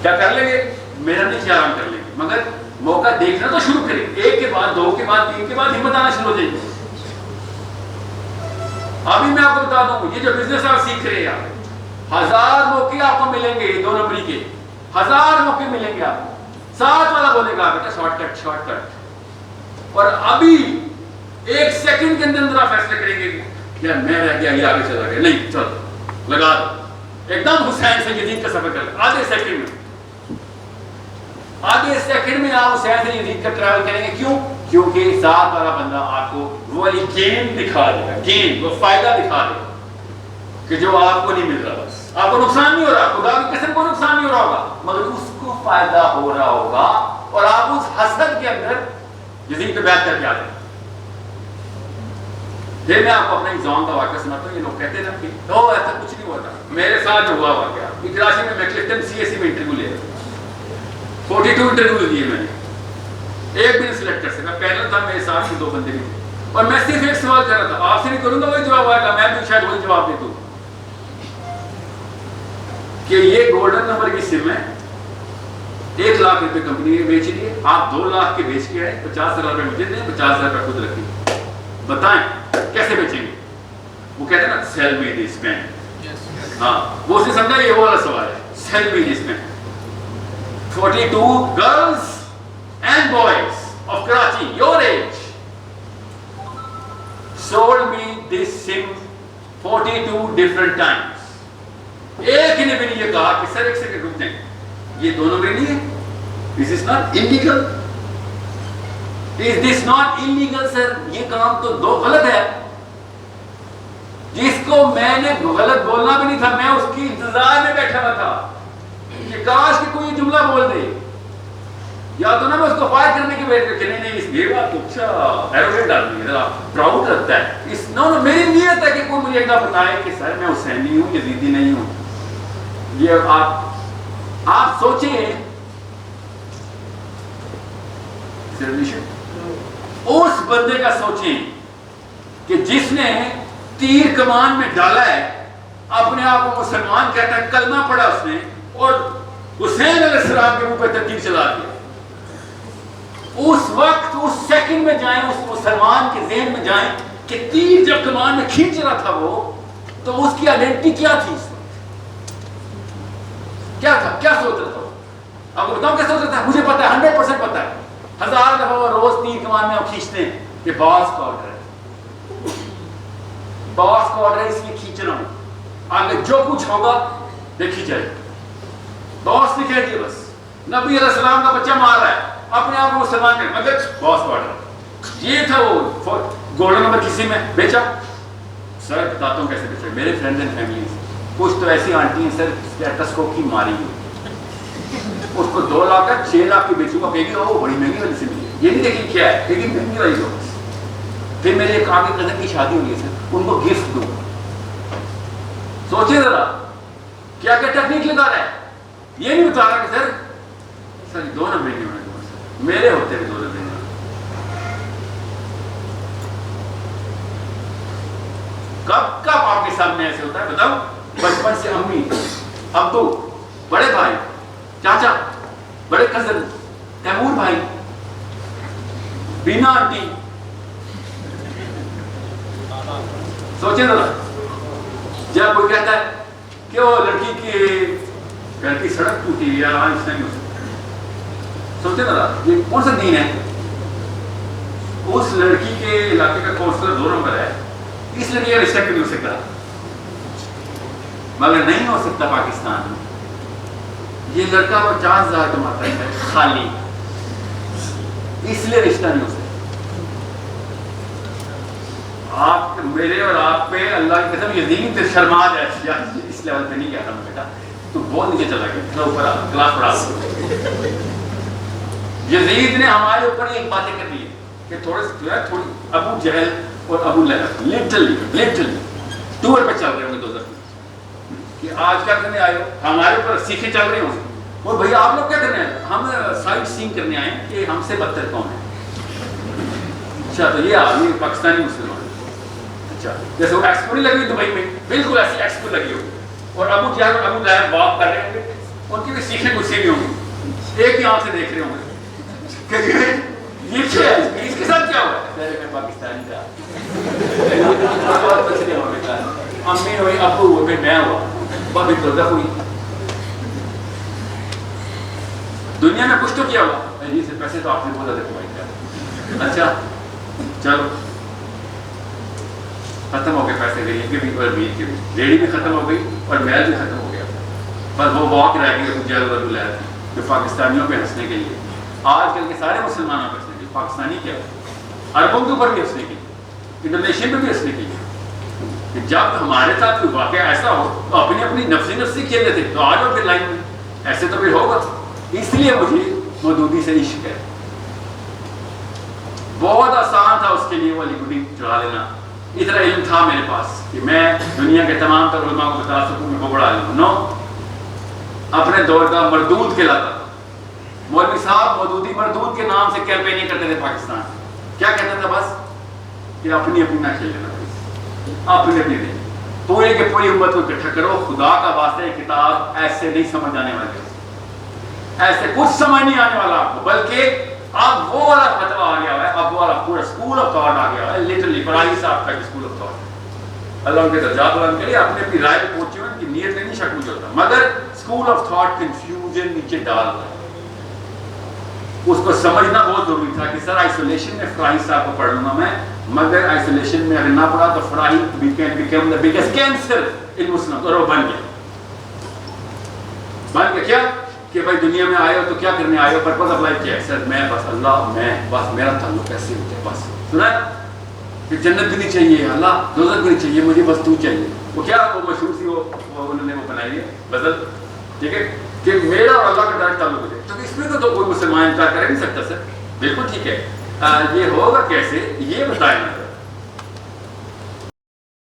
کیا کر لیں گے؟ میرا نہیں خیال ہم کر لیں گے، مگر موقع دیکھنا تو شروع کریں. 1 کے بعد 2 کے بعد 3 کے بعد ہمت آنا شروع ہو جائے گی. ابھی میں آپ کو بتا دوں یہ جو بزنس آپ سیکھ رہے ہیں 1000 موقع آپ کو ملیں گے 2 نمبری کے 1000 موقع ملیں گے آپ کو. ساتھ والا بولے گا بیٹا شارٹ کٹ اور ابھی 1 سیکنڈ کے اندر آپ فیصلہ کریں گے یار میں رہ گیا یہ آگے چلا گیا نہیں چلو لگا دو ایک دم حسین سے یزید کا سفر کر لیں آدھے سیکنڈ میں آپ حسین سے یزید کا ٹریول کریں گے. کیوں؟ کیونکہ ساتھ والا بندہ آپ کو وہ والی گین دکھا دے گا گین وہ فائدہ دکھا دے گا کہ جو آپ کو نہیں مل رہا بس آپ کو نقصان نہیں ہو رہا خدا کی قسم کو نقصان نہیں ہو رہا ہوگا مگر اس کو فائدہ ہو رہا ہوگا اور آپ اس حسد کے اندر یزید پہ بیعت کر کے آتے ہیں. پھر میں آپ کو اپنے ایگزام کا واقعہ سناتا ہوں. یہ لوگ کہتے ہیں نا کہ ایسا کچھ نہیں ہوتا میرے ساتھ جو ہوا واقعہ کراچی میں کلفٹن CSE میں انٹرویو لیا 42 انٹرویو دیے میں نے ایک بھی نہیں سلیکٹ کر سکا. پینل تھا میرے ساتھ 2 بندے بھی تھے اور میں صرف ایک سوال کر رہا تھا آپ سے نہیں کروں گا وہی جواب آئے گا میں بھی شاید وہی جواب دے دوں کہ یہ گولڈن نمبر کی سم ہے 1 لاکھ روپے کمپنی نے بیچ لیے آپ 2 لاکھ کے بیچ کے آئے 50,000 روپے مجھے دیں 50,000 روپے خود رکھیں بتائیں کیسے بیچیں گے. وہ کہتے ہیں نا سیل می دس پین ہاں وہ اس نے سمجھا یہ وہ والا سوال ہے sell me this pen. 42 girls and boys of Karachi your age sold me this sim 42 different times. ایک ہی نے بھی نہیں یہ کہا کہ سر ایک سیکنڈ رک جائیں یہ 2 نمبر نہیں ہے this is not illegal is this not illegal sir یہ کام تو 2 غلط ہے جس کو میں نے غلط بولنا بھی نہیں تھا میں اس کی انتظار میں بیٹھا ہوا تھا کہ کاش کہ کوئی جملہ بول دے یا تو نا میں اس کو فائر کرنے کی ویٹ کرنے نہیں اس یہ بات اچھا ایروگینٹ آدمی ہے پراؤڈ کرتا ہے اس نو میری نیت ہے کہ کوئی مجھے ایک بتائے کہ سر میں حسینی ہوں یزیدی نہیں ہوں. یہ آپ سوچیں اس بندے کا سوچیں کہ جس نے تیر کمان میں ڈالا ہے اپنے آپ کو مسلمان کہتا ہے کلمہ پڑھا اس نے اور حسین علیہ السلام کے منہ پہ تیر چلا دیا. اس وقت اس سیکنڈ میں جائیں اس مسلمان کے ذہن میں جائیں کہ تیر جب کمان میں کھینچ رہا تھا وہ تو اس کی آئیڈینٹی کیا تھی اس وقت کیا تھا کیا سوچ رہا تھا آپ کو بتاؤں کیا سوچ رہا تھا مجھے پتا ہے 100% پتا ہے 1000 دفعہ وہ روز تیر کمان میں آپ کھینچتے ہیں کہ باس کا آرڈر ہے باس کا آرڈر ہے اس لیے کھینچ رہا ہوں آگے جو کچھ ہوگا دیکھی جائے باس نے کہہ دیا بس نبی علیہ السلام کا بچہ مار رہا ہے اپنے آپ کو مسلمان کریں مگر باس کا آرڈر یہ تھا وہ گولڈن نمبر کسی میں بیچا سر بتاتا ہوں کیسے بیچا میرے فرینڈ اینڈ فیملیز کچھ تو ایسی آنٹی ہیں سر اسٹیٹسکوپ کی ماری ہوئی اس کو 2 لاکھ کا 6 لاکھ کی بیچوں گا کہے گی وہ بڑی مہنگی والی سے ملی یہ نہیں دیکھیں کیا ہے لیکن مہنگی والی دو پھر میرے ایک آگے کزن کی شادی ہوئی ہے سر ان کو گفٹ دو سوچیں ذرا کیا کیا ٹیکنیک لگا رہا ہے یہ نہیں بتا رہا کہ سر 2 نمبر نہیں ہونے دو میرے ہوتے ہیں 2 نمبر کب کب آپ کے سامنے ایسے ہوتا ہے بتاؤ بچپن سے امی ابو بڑے بھائی چاچا بڑے کزن تیمور بھائی بینا آنٹی سوچیں ذرا جب کوئی کہتا ہے کہ وہ لڑکی کی گھر کی سڑک ٹوٹی یا اس نہیں ہو سکتا سوچیں ذرا یہ کون سا دین ہے اس لڑکی کے علاقے کا کونسلر 2 نمبر ہے اس لڑکی کا رشتہ کیوں نہیں ہو سکتا مگر نہیں ہو سکتا پاکستان میں یہ لڑکا 50,000 کماتا ہے خالی اس لیے رشتہ نہیں ہو سکتا آپ میرے اور آپ پہ اللہ کی قسم یزید شرما جائے اس لیول پہ نہیں کہتا میں بیٹا تو بہت نیچے چلا گیا اوپر کلاس پڑھا یزید نے ہمارے اوپر ایک باتیں کر دی کہ تھوڑی ابو جہل اور ابو لہب لٹرلی ٹور پہ چل رہے ہوں گے 2 کہ آج کیا کرنے آئے ہو ہمارے اوپر سیکھیں چل رہے ہوں اور بھائی آپ لوگ کیا کرنے آئے ہم سائٹ سینگ کرنے آئے کہ ہم سے بدتر کون ہے اچھا تو یہ آدمی پاکستانی مسلمان اچھا جیسے وہ ایکسپو نہیں لگی دبئی میں بالکل ایسی ایکسپو لگی ہوگی اور ابو جہل اور ابو لہب واک کر رہے ہوں گے ان کی بھی سیکھیں گھسے بھی ہوں گے ایک ہی آنکھ سے دیکھ رہے ہوں گے کہ یہ کیا ہے اس کے ساتھ کیا ہوا ہے؟ میں پاکستانی تھا بہت پچھلے ہونے کا امی ہوئی ابو ہوئے میں ہوا بابی تو ہوئی دنیا میں کچھ تو کیا ہوا جی سے پیسے تو آپ نے بہت زیادہ کمائی کیا اچھا چلو ختم ہو گئے پیسے غریب کے بھی اور امیر کے بھی ریڑھی بھی ختم ہو گئی اور محل بھی ختم ہو گیا پر وہ واک رہ گئی جلد و لہر تھی جو پاکستانیوں پہ ہنسنے کے لیے آج کل کے سارے مسلمانوں پہ ہنسنے کے لیے پاکستانی کیا عربوں کے اوپر بھی ہنسنے کے لیے انڈونیشین پہ بھی ہنسنے کے لیے کہ جب ہمارے ساتھ کوئی واقعہ ایسا ہو تو اپنی اپنی نفسی کھیلتے تھے تو آج اور پھر لائن میں ایسے تو پھر ہوگا اس لیے مجھے مودودی سے عشق ہے بہت آسان تھا اس کے لیے وہ علی گڈی چڑھا لینا اتنا علم تھا میرے پاس کہ میں دنیا کے تمام تر علماء کو بتا سکوں میں وہ بڑا علم نو اپنے دور کا مردود کہلاتا تھا مولوی صاحب مودودی مردود کے نام سے کیمپیننگ کرتے تھے پاکستان کیا کہتا تھا بس کہ اپنی اپنی نہ کھیل لینا اپنی اپنی نہیں پورے کے پوری امت کو اکٹھا کرو خدا کا واسطہ یہ کتاب ایسے نہیں سمجھ آنے والی ایسے کچھ سمجھ نہیں آنے والا آپ کو بلکہ اب وہ والا فتویٰ آ گیا ہے اب وہ والا پورا اسکول آف تھاٹ آ گیا ہے لٹرلی پڑھائی صاحب کا اسکول آف تھاٹ اللہ ان کے درجات بلند کرے اپنے اپنی رائے پہ پہنچے ہوئے ان کی نیت میں نہیں شک مجھے ہوتا مگر اسکول آف تھاٹ کنفیوژن نیچے ڈال رہا ہے اس کو سمجھنا بہت ضروری تھا کہ سر آئسولیشن میں فراہی صاحب کو پڑھ لوں گا میں مگر آئسولیشن میں اگر نہ پڑھا تو Farahi become the biggest cancer in Muslims اور وہ بن گیا کیا کہ بھائی دنیا میں آئے ہو تو کیا کرنے آئے ہو پرپز آف لائف کیا ہے سر میں بس اللہ میں بس میرا تعلق ایسے ہوتا ہے بس سنا کہ جنت بھی نہیں چاہیے اللہ دوزخ بھی نہیں چاہیے مجھے بس تو چاہیے وہ کیا وہ مشہور سی وہ انہوں نے وہ بنائی ہے غزل ٹھیک ہے کہ میرا اور اللہ کا ڈائریکٹ تعلق ہے تو اس میں تو کوئی مسلمان انکار کر نہیں سکتا سر بالکل ٹھیک ہے یہ ہوگا کیسے یہ بتائیں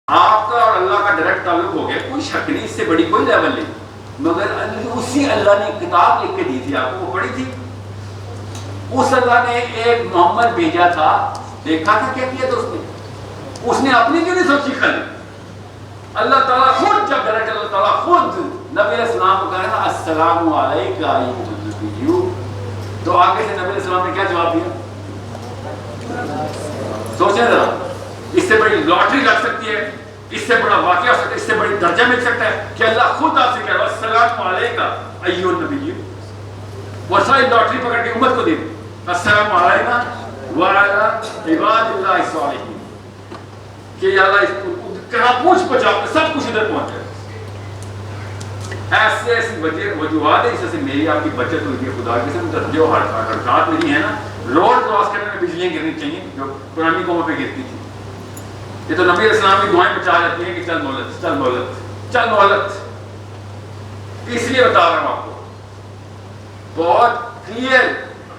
آپ کا اور اللہ کا ڈائریکٹ تعلق ہو گیا کوئی شک نہیں اس سے بڑی کوئی لیول نہیں مگر اسی اللہ نے کتاب لکھ کے دی تھی آپ کو وہ پڑھی تھی اس اللہ نے ایک محمد بھیجا تھا دیکھا تھا کیا کیا تھا اس نے اپنی کیوں نہیں سوچی خالی اللہ تعالیٰ خود جب ڈائریکٹ اللہ تعالیٰ خود نبی علیہ السلام کو کہا تھا السلام علیکم ایھا النبی تو آگے سے نبی علیہ السلام نے کیا جواب دیا سوچیں ذرا اس سے بڑی لاٹری لگ سکتی ہے اس سے بڑا واقعہ ہو سکتا ہے اس سے بڑی درجہ مل سکتا ہے کہ اللہ خود آپ سے کہہ رہا ہے السلام علیکم ایھا النبی وہ ساری لاٹری پکڑ کے امت کو دے دی السلام علیکم وعلی عباد اللہ الصالحین کہ اللہ اس کو کہاں پوچھ پچا سب کچھ ادھر پہنچ جائے ایسے ایسی وجوہات ہے اس سے میری آپ کی بچت ہوئی ہے خدا کی قسم جو حرکات نہیں ہے نا روڈ کراس کرنے میں بجلیاں گرنی چاہیے جو پرانی قوموں پہ گرتی تھی یہ تو نبی علیہ السلام کی دعائیں بچا جاتی ہیں کہ چل مہلت چل مہلت چل مہلت اس لیے بتا رہا ہوں آپ کو بہت کلیئر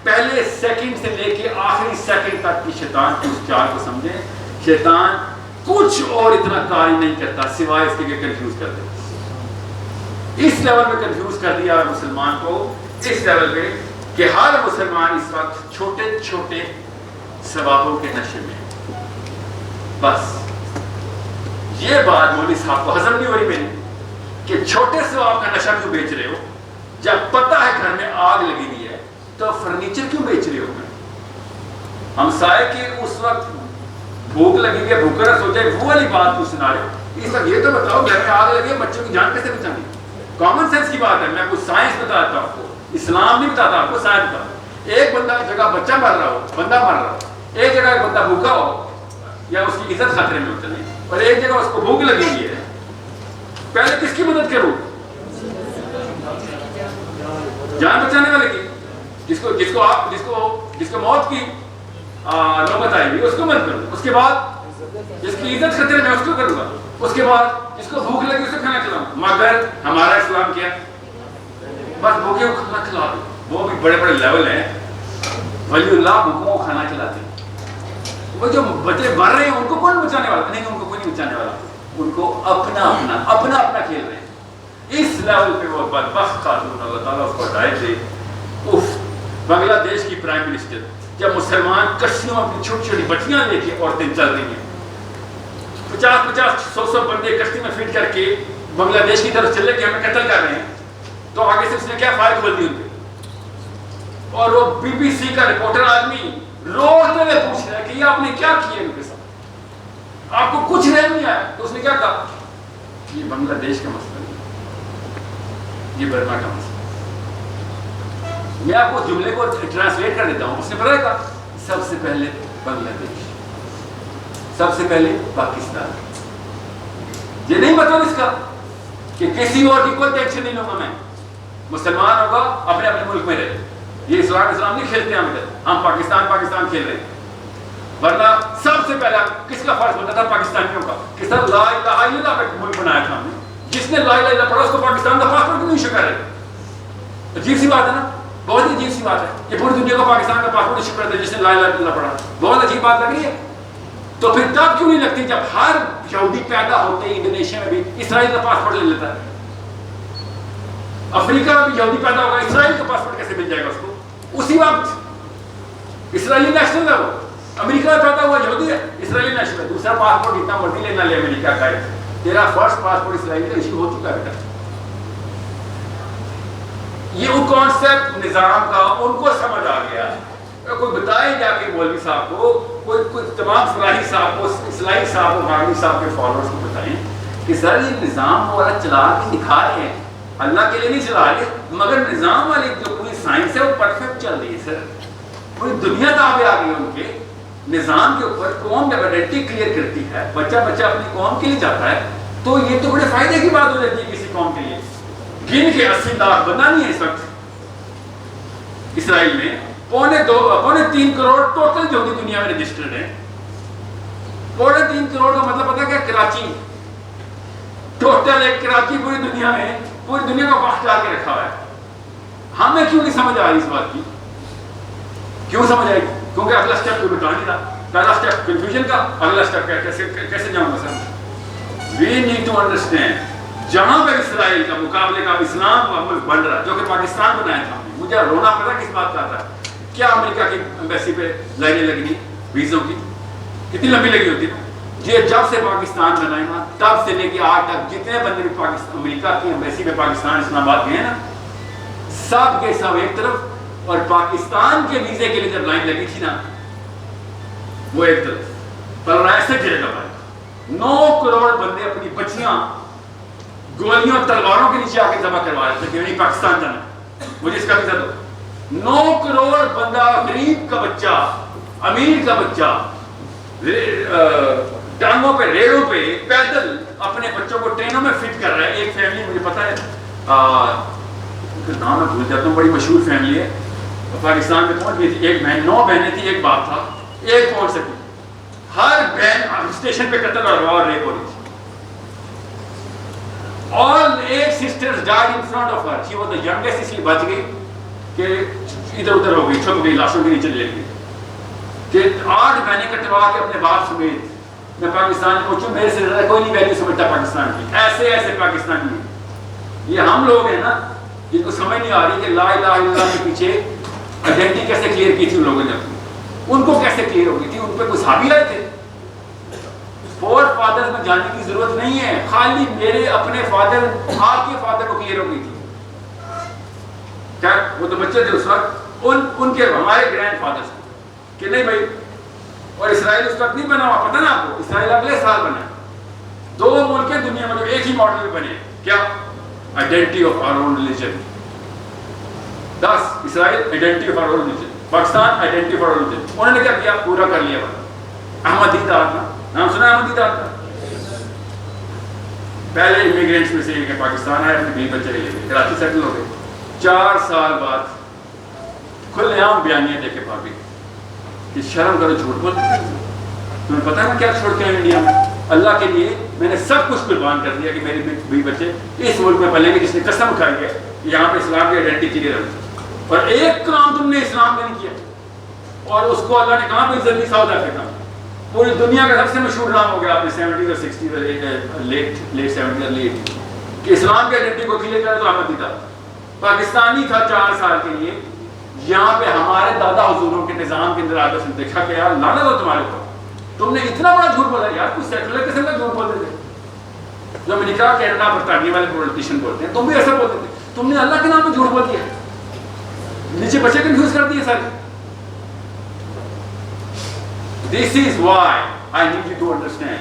پہلے سیکنڈ سے لے کے آخری سیکنڈ تک کی شیطان کی اس چال کو سمجھیں شیطان کچھ اور اتنا کاری نہیں کرتا سوائے اس کے کہ کنفیوز کر دے اس لیول میں کنفیوز کر دیا مسلمان کو اس لیول پہ کہ ہر مسلمان اس وقت چھوٹے چھوٹے ثوابوں کے نشے میں بس یہ بات مولوی صاحب کو ہضم نہیں ہو رہی میری کہ چھوٹے ثواب کا نشہ کیوں بیچ رہے ہو جب پتہ ہے گھر میں آگ لگی ہوئی ہے تو فرنیچر کیوں بیچ رہے ہو ہمسائے کی اس وقت بھوک لگی ہے بھوکا نہ سو جائے وہ والی بات کیوں سنا رہے ہو اس وقت یہ تو بتاؤ گھر میں آگ لگی ہے بچوں کی جان کیسے بچانی کامن سینس کی بات ہے میں کچھ سائنس بتاتا ہوں آپ کو اسلام نہیں بتاتا آپ کو سائنس بتاتا ایک بندہ جگہ بچہ مر رہا ہو بندہ مر رہا ہو ایک جگہ ایک بندہ بھوکا ہو یا اس کی عزت خطرے میں چلے اور ایک جگہ اس کو بھوک لگی ہوئی ہے پہلے کس کی مدد کروں جان بچانے والے کی جس کو موت کی نوبت آئی ہوئی اس کو مدد کروں اس کے بعد جس کی عزت خطرے میں اس کو کروں گا اس کے بعد جس کو بھوک لگی اسے کھانا کھلاؤں مگر ہمارا اسلام کیا بس بھوکے کو کھانا کھلا دو وہ بھی بڑے بڑے لیول ہیں ولی اللہ بھوکوں کو کھانا کھلاتے ہیں وہ جو بچے مر رہے ہیں ان کو کون بچانے والا نہیں ان کو کوئی نہیں بچانے والا ان کو اپنا کھیل رہے ہیں اس لیول پہ وہ بدبخت خاتون اللہ تعالیٰ اس کو ہدایت دے بنگلہ دیش کی پرائم منسٹر جب مسلمان کشتیوں اپنی چھوٹی چھوٹی بچیاں لے کے عورتیں چل رہی ہیں 50-100 بندے کشتی میں فٹ کر کے بنگلہ دیش کی طرف چلے کے ہمیں قتل کر رہے ہیں تو آگے سے اس نے کیا فائل کھول دی ان پہ اور وہ BBC کا رپورٹر آدمی روتے ہوئے پوچھ رہے ہیں کہ یہ آپ نے کیا کیا ان کے ساتھ, آپ کو کچھ رحم نہیں آیا. تو اس نے کیا کہا, یہ بنگلہ دیش کا مسئلہ نہیں, یہ برما کا مسئلہ. میں آپ کو جملے کو ٹرانسلیٹ کر دیتا ہوں. اس نے بتایا کہا سب سے پہلے بنگلہ دیش, سب سے پہلے پاکستان. یہ نہیں مطلب اس کا کہ کسی اور کی کوئی ٹینشن نہیں لوں گا, میں مسلمان ہوگا اپنے اپنے ملک میں رہے. یہ اسلام نہیں کھیلتے ہم پاکستان کھیل رہے ہیں. ورنہ سب سے پہلا کس کا فرض بنتا تھا پاکستانیوں کا کہ سر لا الہ الا اللہ کا ملک بنایا تھا ہم نے. جس نے لا الہ الا اللہ پڑھا اس کو پاکستان کا پاسپورٹ کیوں نہیں ایشو کر رہے؟ عجیب سی بات ہے نا, بہت ہی عجیب سی بات ہے. یہ پوری دنیا کو پاکستان کا پاسپورٹ ایشو کرتے ہیں جس نے لا الہ الا اللہ پڑھا. بہت عجیب بات لگ رہی ہے. تو پھر تب کیوں نہیں لگتی جب ہر یہودی پیدا ہوتے ہی انڈونیشیا میں بھی اسرائیل کا پاسپورٹ لے لیتا ہے. افریقہ میں بھی یہودی پیدا ہوگا, اسرائیل کا پاسپورٹ کیسے مل جائے گا اس کو؟ اسی وقت اسرائیلی نیشنل ہے وہ. امریکہ میں پیدا ہوا یہودی ہے, اسرائیلی نیشنل ہے. دوسرا پاسپورٹ جتنا مرضی لینا لے امریکہ کا ہے, تیرا فرسٹ پاسپورٹ اسرائیل کا ایشو ہو چکا ہے بیٹا. یہ وہ کانسیپٹ نظام کا ان کو سمجھ آ گیا. کوئی بتائے جا کے مولوی صاحب کو, کوئی تمام فلاحی صاحب کو, اصلاحی صاحب کو, غازی صاحب کے فالوورز کو بتائیں کہ سر یہ نظام والا چلا کے دکھا رہے ہیں, اللہ کے لیے نہیں چلا رہے, مگر نظام والی جو پوری سائنس ہے وہ پرفیکٹ چل رہی ہے. سر پوری دنیا تابع آ گئی ان کے نظام کے اوپر. قوم جب آئیڈینٹی کلیئر کرتی ہے, بچہ اپنی قوم کے لیے جاتا ہے, تو یہ تو بڑے فائدے کی بات ہو جاتی ہے کسی قوم کے لیے. گن کے 80 لاکھ بندہ نہیں ہے اس وقت اسرائیل میں, 2.25 کروڑ ٹوٹل جو دنیا میں رجسٹرڈ ہیں. 3.25 کروڑ کا مطلب پتا کیا, کراچی ٹوٹل ایک کراچی پوری دنیا میں, پوری دنیا کا وقت ڈال کے رکھا ہوا ہے. ہمیں کیوں نہیں سمجھ آ رہی اس بات کی؟ کیوں سمجھ آئے گی؟ کیونکہ اگلا اسٹیپ کوئی بتا نہیں رہا. پہلا اسٹیپ کنفیوژن کا, اگلا اسٹیپ کیسے جاؤں گا سر؟ وی نیڈ ٹو انڈرسٹینڈ جہاں پہ اسرائیل کا مقابلے کا اسلام کا ملک بن رہا جو کہ پاکستان بنایا تھا. مجھے رونا پتا کس بات کا تھا, کیا امریکہ کی ایمبیسی پہ لائنیں لگی ویزوں کی, کتنی لمبی لگی ہوتی. یہ جب سے پاکستان بنائے نا تب سے لے کے آج تک جتنے بندے بھی امریکہ کی ایمبیسی پہ پاکستان اسلام آباد گئے نا, سب کے سب ایک طرف, اور پاکستان کے ویزے کے لیے جب لائن لگی تھی نا وہ ایک طرف. پر ایسے گرے گا بھائی 9 کروڑ بندے اپنی بچیاں گولیوں تلواروں کے نیچے آ کے ذبح کروا رہے تھے کہ نہیں پاکستان جانا, مجھے اس کا بھی دو. 9 کروڑ بندہ, غریب کا بچہ, امیر کا بچہ, ٹانگوں پہ, ریڑوں پہ, پیدل اپنے بچوں کو ٹرینوں میں فٹ کر رہا ہے. ایک فیملی مجھے پتا ہے, نام میں بھول جاتا ہوں, بڑی مشہور فیملی ہے, پاکستان میں پہنچ گئی تھی. ایک بہن, 9 بہنیں تھیں, ایک باپ تھا, ایک پہنچ سکی. ہر بہن اسٹیشن پہ قتل اور ریپ ہو رہی تھی. All 8 sisters died in front of her. She was the youngest, اس لیے بچ گئی کہ ادھر ادھر ہو گئی, چھپ گئی, لاشوں کے نیچے لے گئی. کہ 8 بہنیں کٹوا کے اپنے باپ سمیت میں پاکستان پہنچوں, میرے سے زیادہ کوئی نہیں ویلیو سمجھتا پاکستان کی. ایسے پاکستانی ہیں. یہ ہم لوگ ہیں نا جن کو سمجھ نہیں آ رہی کہ لا الہ الا اللہ کے پیچھے آئیڈینٹی کیسے کلیئر کی تھی ان لوگوں نے, ان کو کیسے کلیئر ہو گئی تھی. ان پہ کوئی صحابی آئے تھے. فور فادرز میں جانے کی ضرورت نہیں ہے, خالی میرے اپنے فادر, آپ کے فادر کو کلیئر ہو گئی تھی. کیا وہ تو بچے تھے اس وقت, ان کے ہمارے گرینڈ فادرز کہ نہیں بھائی. اور اسرائیل اس وقت نہیں بنا ہوا, پتہ نا آپ کو, اسرائیل اگلے سال بنا. 2 ملک دنیا میں جو ایک ہی ماڈل میں بنے, کیا identity of our own religion. 10 Israel identity of our own religion, Pakistan identity of our own religion. انہوں نے کیا کیا, پورا کر لیا. احمد دیدار نا, نام سنا احمد دیدار کا؟ پہلے امیگرینٹس میں سے کہ پاکستان آئے, اپنے 20 بچے لے گئے, کراچی سیٹل ہو گئے. 4 سال بعد کھلے عام بیانیاں دے کے بھاگے کہ شرم کرو, جھوٹ بولتے ہیں. تمہیں پتہ ہے نا کیا چھوڑ کے آئے انڈیا میں؟ اللہ کے لیے میں نے سب کچھ قربان کر دیا کہ میرے 20 بچے اس ملک میں پلیں گے جس نے قسم کھائی ہے یہاں پہ اسلام کی آئیڈینٹی کلیئر ہے. اور ایک کام تم نے اسلام میں نہیں کیا, اور اس کو اللہ نے کہاں پہ عزت دی؟ South Africa. پوری دنیا کا سب سے مشہور نام ہو گیا آپ نے 70 اور 60 لیٹ 70 اور لیٹ کہ اسلام کی آئیڈینٹی کو کلیئر کرے تو احمد دیدار پاکستانی تھا 4 سال کے لیے. یہاں پہ ہمارے دادا حضوروں کے نظام کے اندر آ کر دیکھا کہ یار لعنت ہو تمہارے اوپر, تم نے اتنا بڑا جھوٹ بولا. یار کچھ سیکولر قسم کا جھوٹ بولتے تھے جو امریکہ کینیڈا برطانیہ والے پولیٹیشین بولتے ہیں, تم بھی ایسا بولتے تھے. تم نے اللہ کے نام میں جھوٹ بول دیا, نیچے بچے کنفیوز کر دیے سارے. This is why I need you to understand.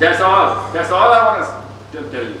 That's all I want to tell you.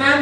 10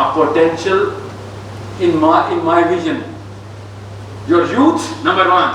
a potential in my vision. Your youth, number one,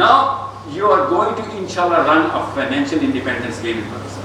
Now you are going to inshallah run a financial independence game in Pakistan.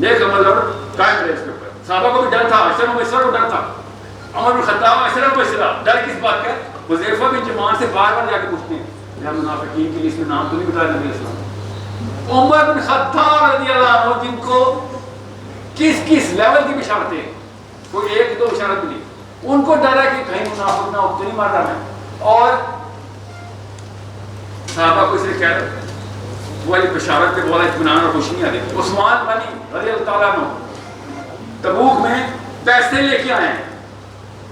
نیک عمل اور قائم رہے اس کے اوپر. صحابہ کو بھی ڈر تھا, عشرہ مبشرہ کو ڈر تھا. عمر بن خطاب عشرہ مبشرہ, ڈر کس بات کا؟ حذیفہ بن یمان سے بار بار جا کے پوچھتے ہیں یا منافقین کی لسٹ میں نام تو نہیں بتایا نبی علیہ السلام. عمر بن خطاب رضی اللہ عنہ جن کو کس کس لیول کی بشارتیں, کوئی ایک دو بشارت ملی, ان کو ڈر ہے کہ کہیں منافق نہ ہو تو نہیں مار رہا میں. اور صحابہ کو اس نے کہہ رہا وہ والی بشارت پہ بولا اطمینان اور خوشی نہیں آ رہی. عثمان غنی رضی اللہ تعالیٰ عنہ تبوک میں پیسے لے کے آئے ہیں,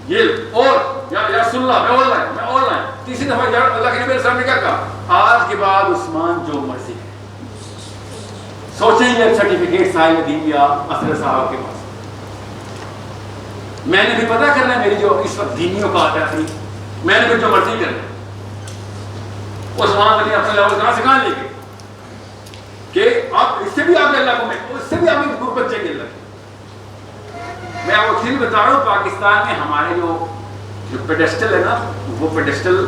یہ اور یا رسول اللہ میں اور لائن تیسری دفعہ اللہ کے نبی صاحب نے کیا کہا, آج کے بعد عثمان جو مرضی ہے. سوچیں یہ سرٹیفکیٹ صاحب دین یا اثر صاحب کے پاس, میں نے بھی پتہ کرنا ہے میری جو اس وقت دینی اوقات ہے اپنی, میں نے بھی جو مرضی کرنا ہے. عثمان غنی اپنے لیول کہاں سے کہاں لے گئے کہ آپ اس سے بھی آگے اللہ کو میں اس سے بھی آگے غربت چاہیے اللہ. میں آپ کو پھر بتا رہا ہوں پاکستان میں ہمارے جو پیڈسٹل ہے نا, وہ پیڈسٹل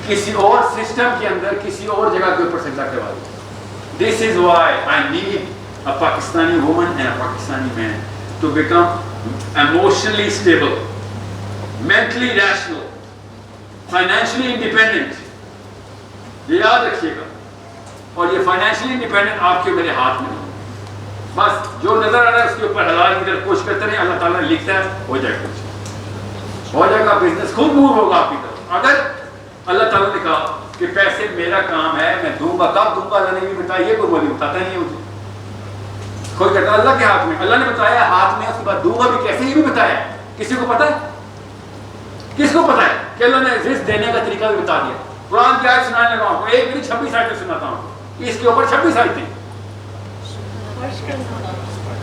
کسی اور سسٹم کے اندر کسی اور جگہ کے اوپر سجدہ کروا دیا. This is why I need a Pakistani woman and a Pakistani man to become emotionally stable, mentally rational, financially independent. یہ یاد رکھیے گا. اور یہ فائنینشلی انڈیپینڈنٹ آپ کے میرے ہاتھ میں نہیں. بس جو نظر آ رہا ہے اس کے اوپر حلال کی طرف کوشش کرتے رہیں, اللہ تعالیٰ نے لکھتا ہے ہو جائے گا, ہو جائے گا. بزنس خود موو ہوگا آپ کی طرف. اگر اللہ تعالیٰ نے کہا کہ پیسے میرا کام ہے, میں دوں گا, کب دوں گا اللہ نے بھی بتایا, یہ کوئی مولوی بتاتا نہیں ہے مجھے. کوئی کہتا ہے اللہ کے ہاتھ میں, اللہ نے بتایا ہاتھ میں, اس کے بعد دوں گا بھی کیسے, یہ بھی بتایا. کسی کو پتا ہے, کس کو پتا ہے کہ اللہ نے رزق دینے کا طریقہ بھی بتا دیا. قرآن کی آیت سنانے لگا ہوں, ایک نہیں 26 آیتیں سناتا ہوں, اس کے اوپر 26 آیتیں.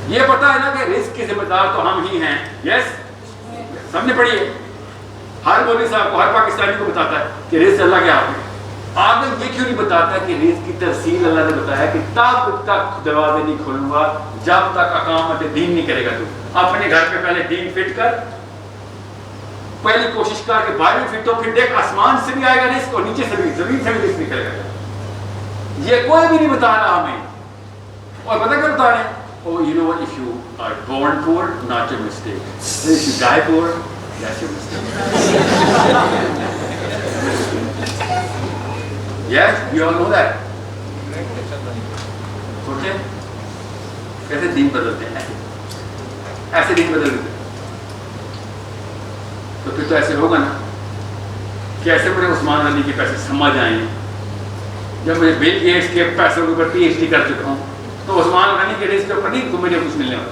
یہ پتا ہے نا کہ رزق کے ذمہ دار تو ہم ہی ہیں. یس, سب نے پڑھی ہے. ہر مولوی صاحب کو, ہر پاکستانی کو بتاتا ہے کہ رزق اللہ کے ہاتھ میں. آپ نے یہ کیوں نہیں بتاتا کہ رزق کی تفصیل اللہ نے بتایا کہ تب تک دروازے نہیں کھولوں گا جب تک اقامت دین نہیں کرے گا. تو اپنے گھر پہ پہلے دین فٹ کر, پہلی کوشش کر کہ باہر بھی فٹ ہو, پھر دیکھ آسمان سے بھی آئے گا رزق اور نیچے سے بھی, زمین سے بھی رزق نکلے گا. یہ کوئی بھی نہیں بتا رہا ہمیں. اور پتہ کیا بتا رہے ہیں, oh you know what, if you are born poor, not your mistake. If you die poor, that's your mistake. Yes, we all know that. سوچیں کیسے دین بدلتے ہیں, ایسے دین بدل دیتے. تو پھر تو ایسے ہوگا نا کہ ایسے مجھے عثمان غنی کے پیسے سمجھ آئیں. جب مجھے بل گیٹس کے پیسوں کے اوپر PhD کر چکا ہوں تو عثمان غنی کے رزق کے اوپر نہیں تو مجھے کچھ ملنے والا.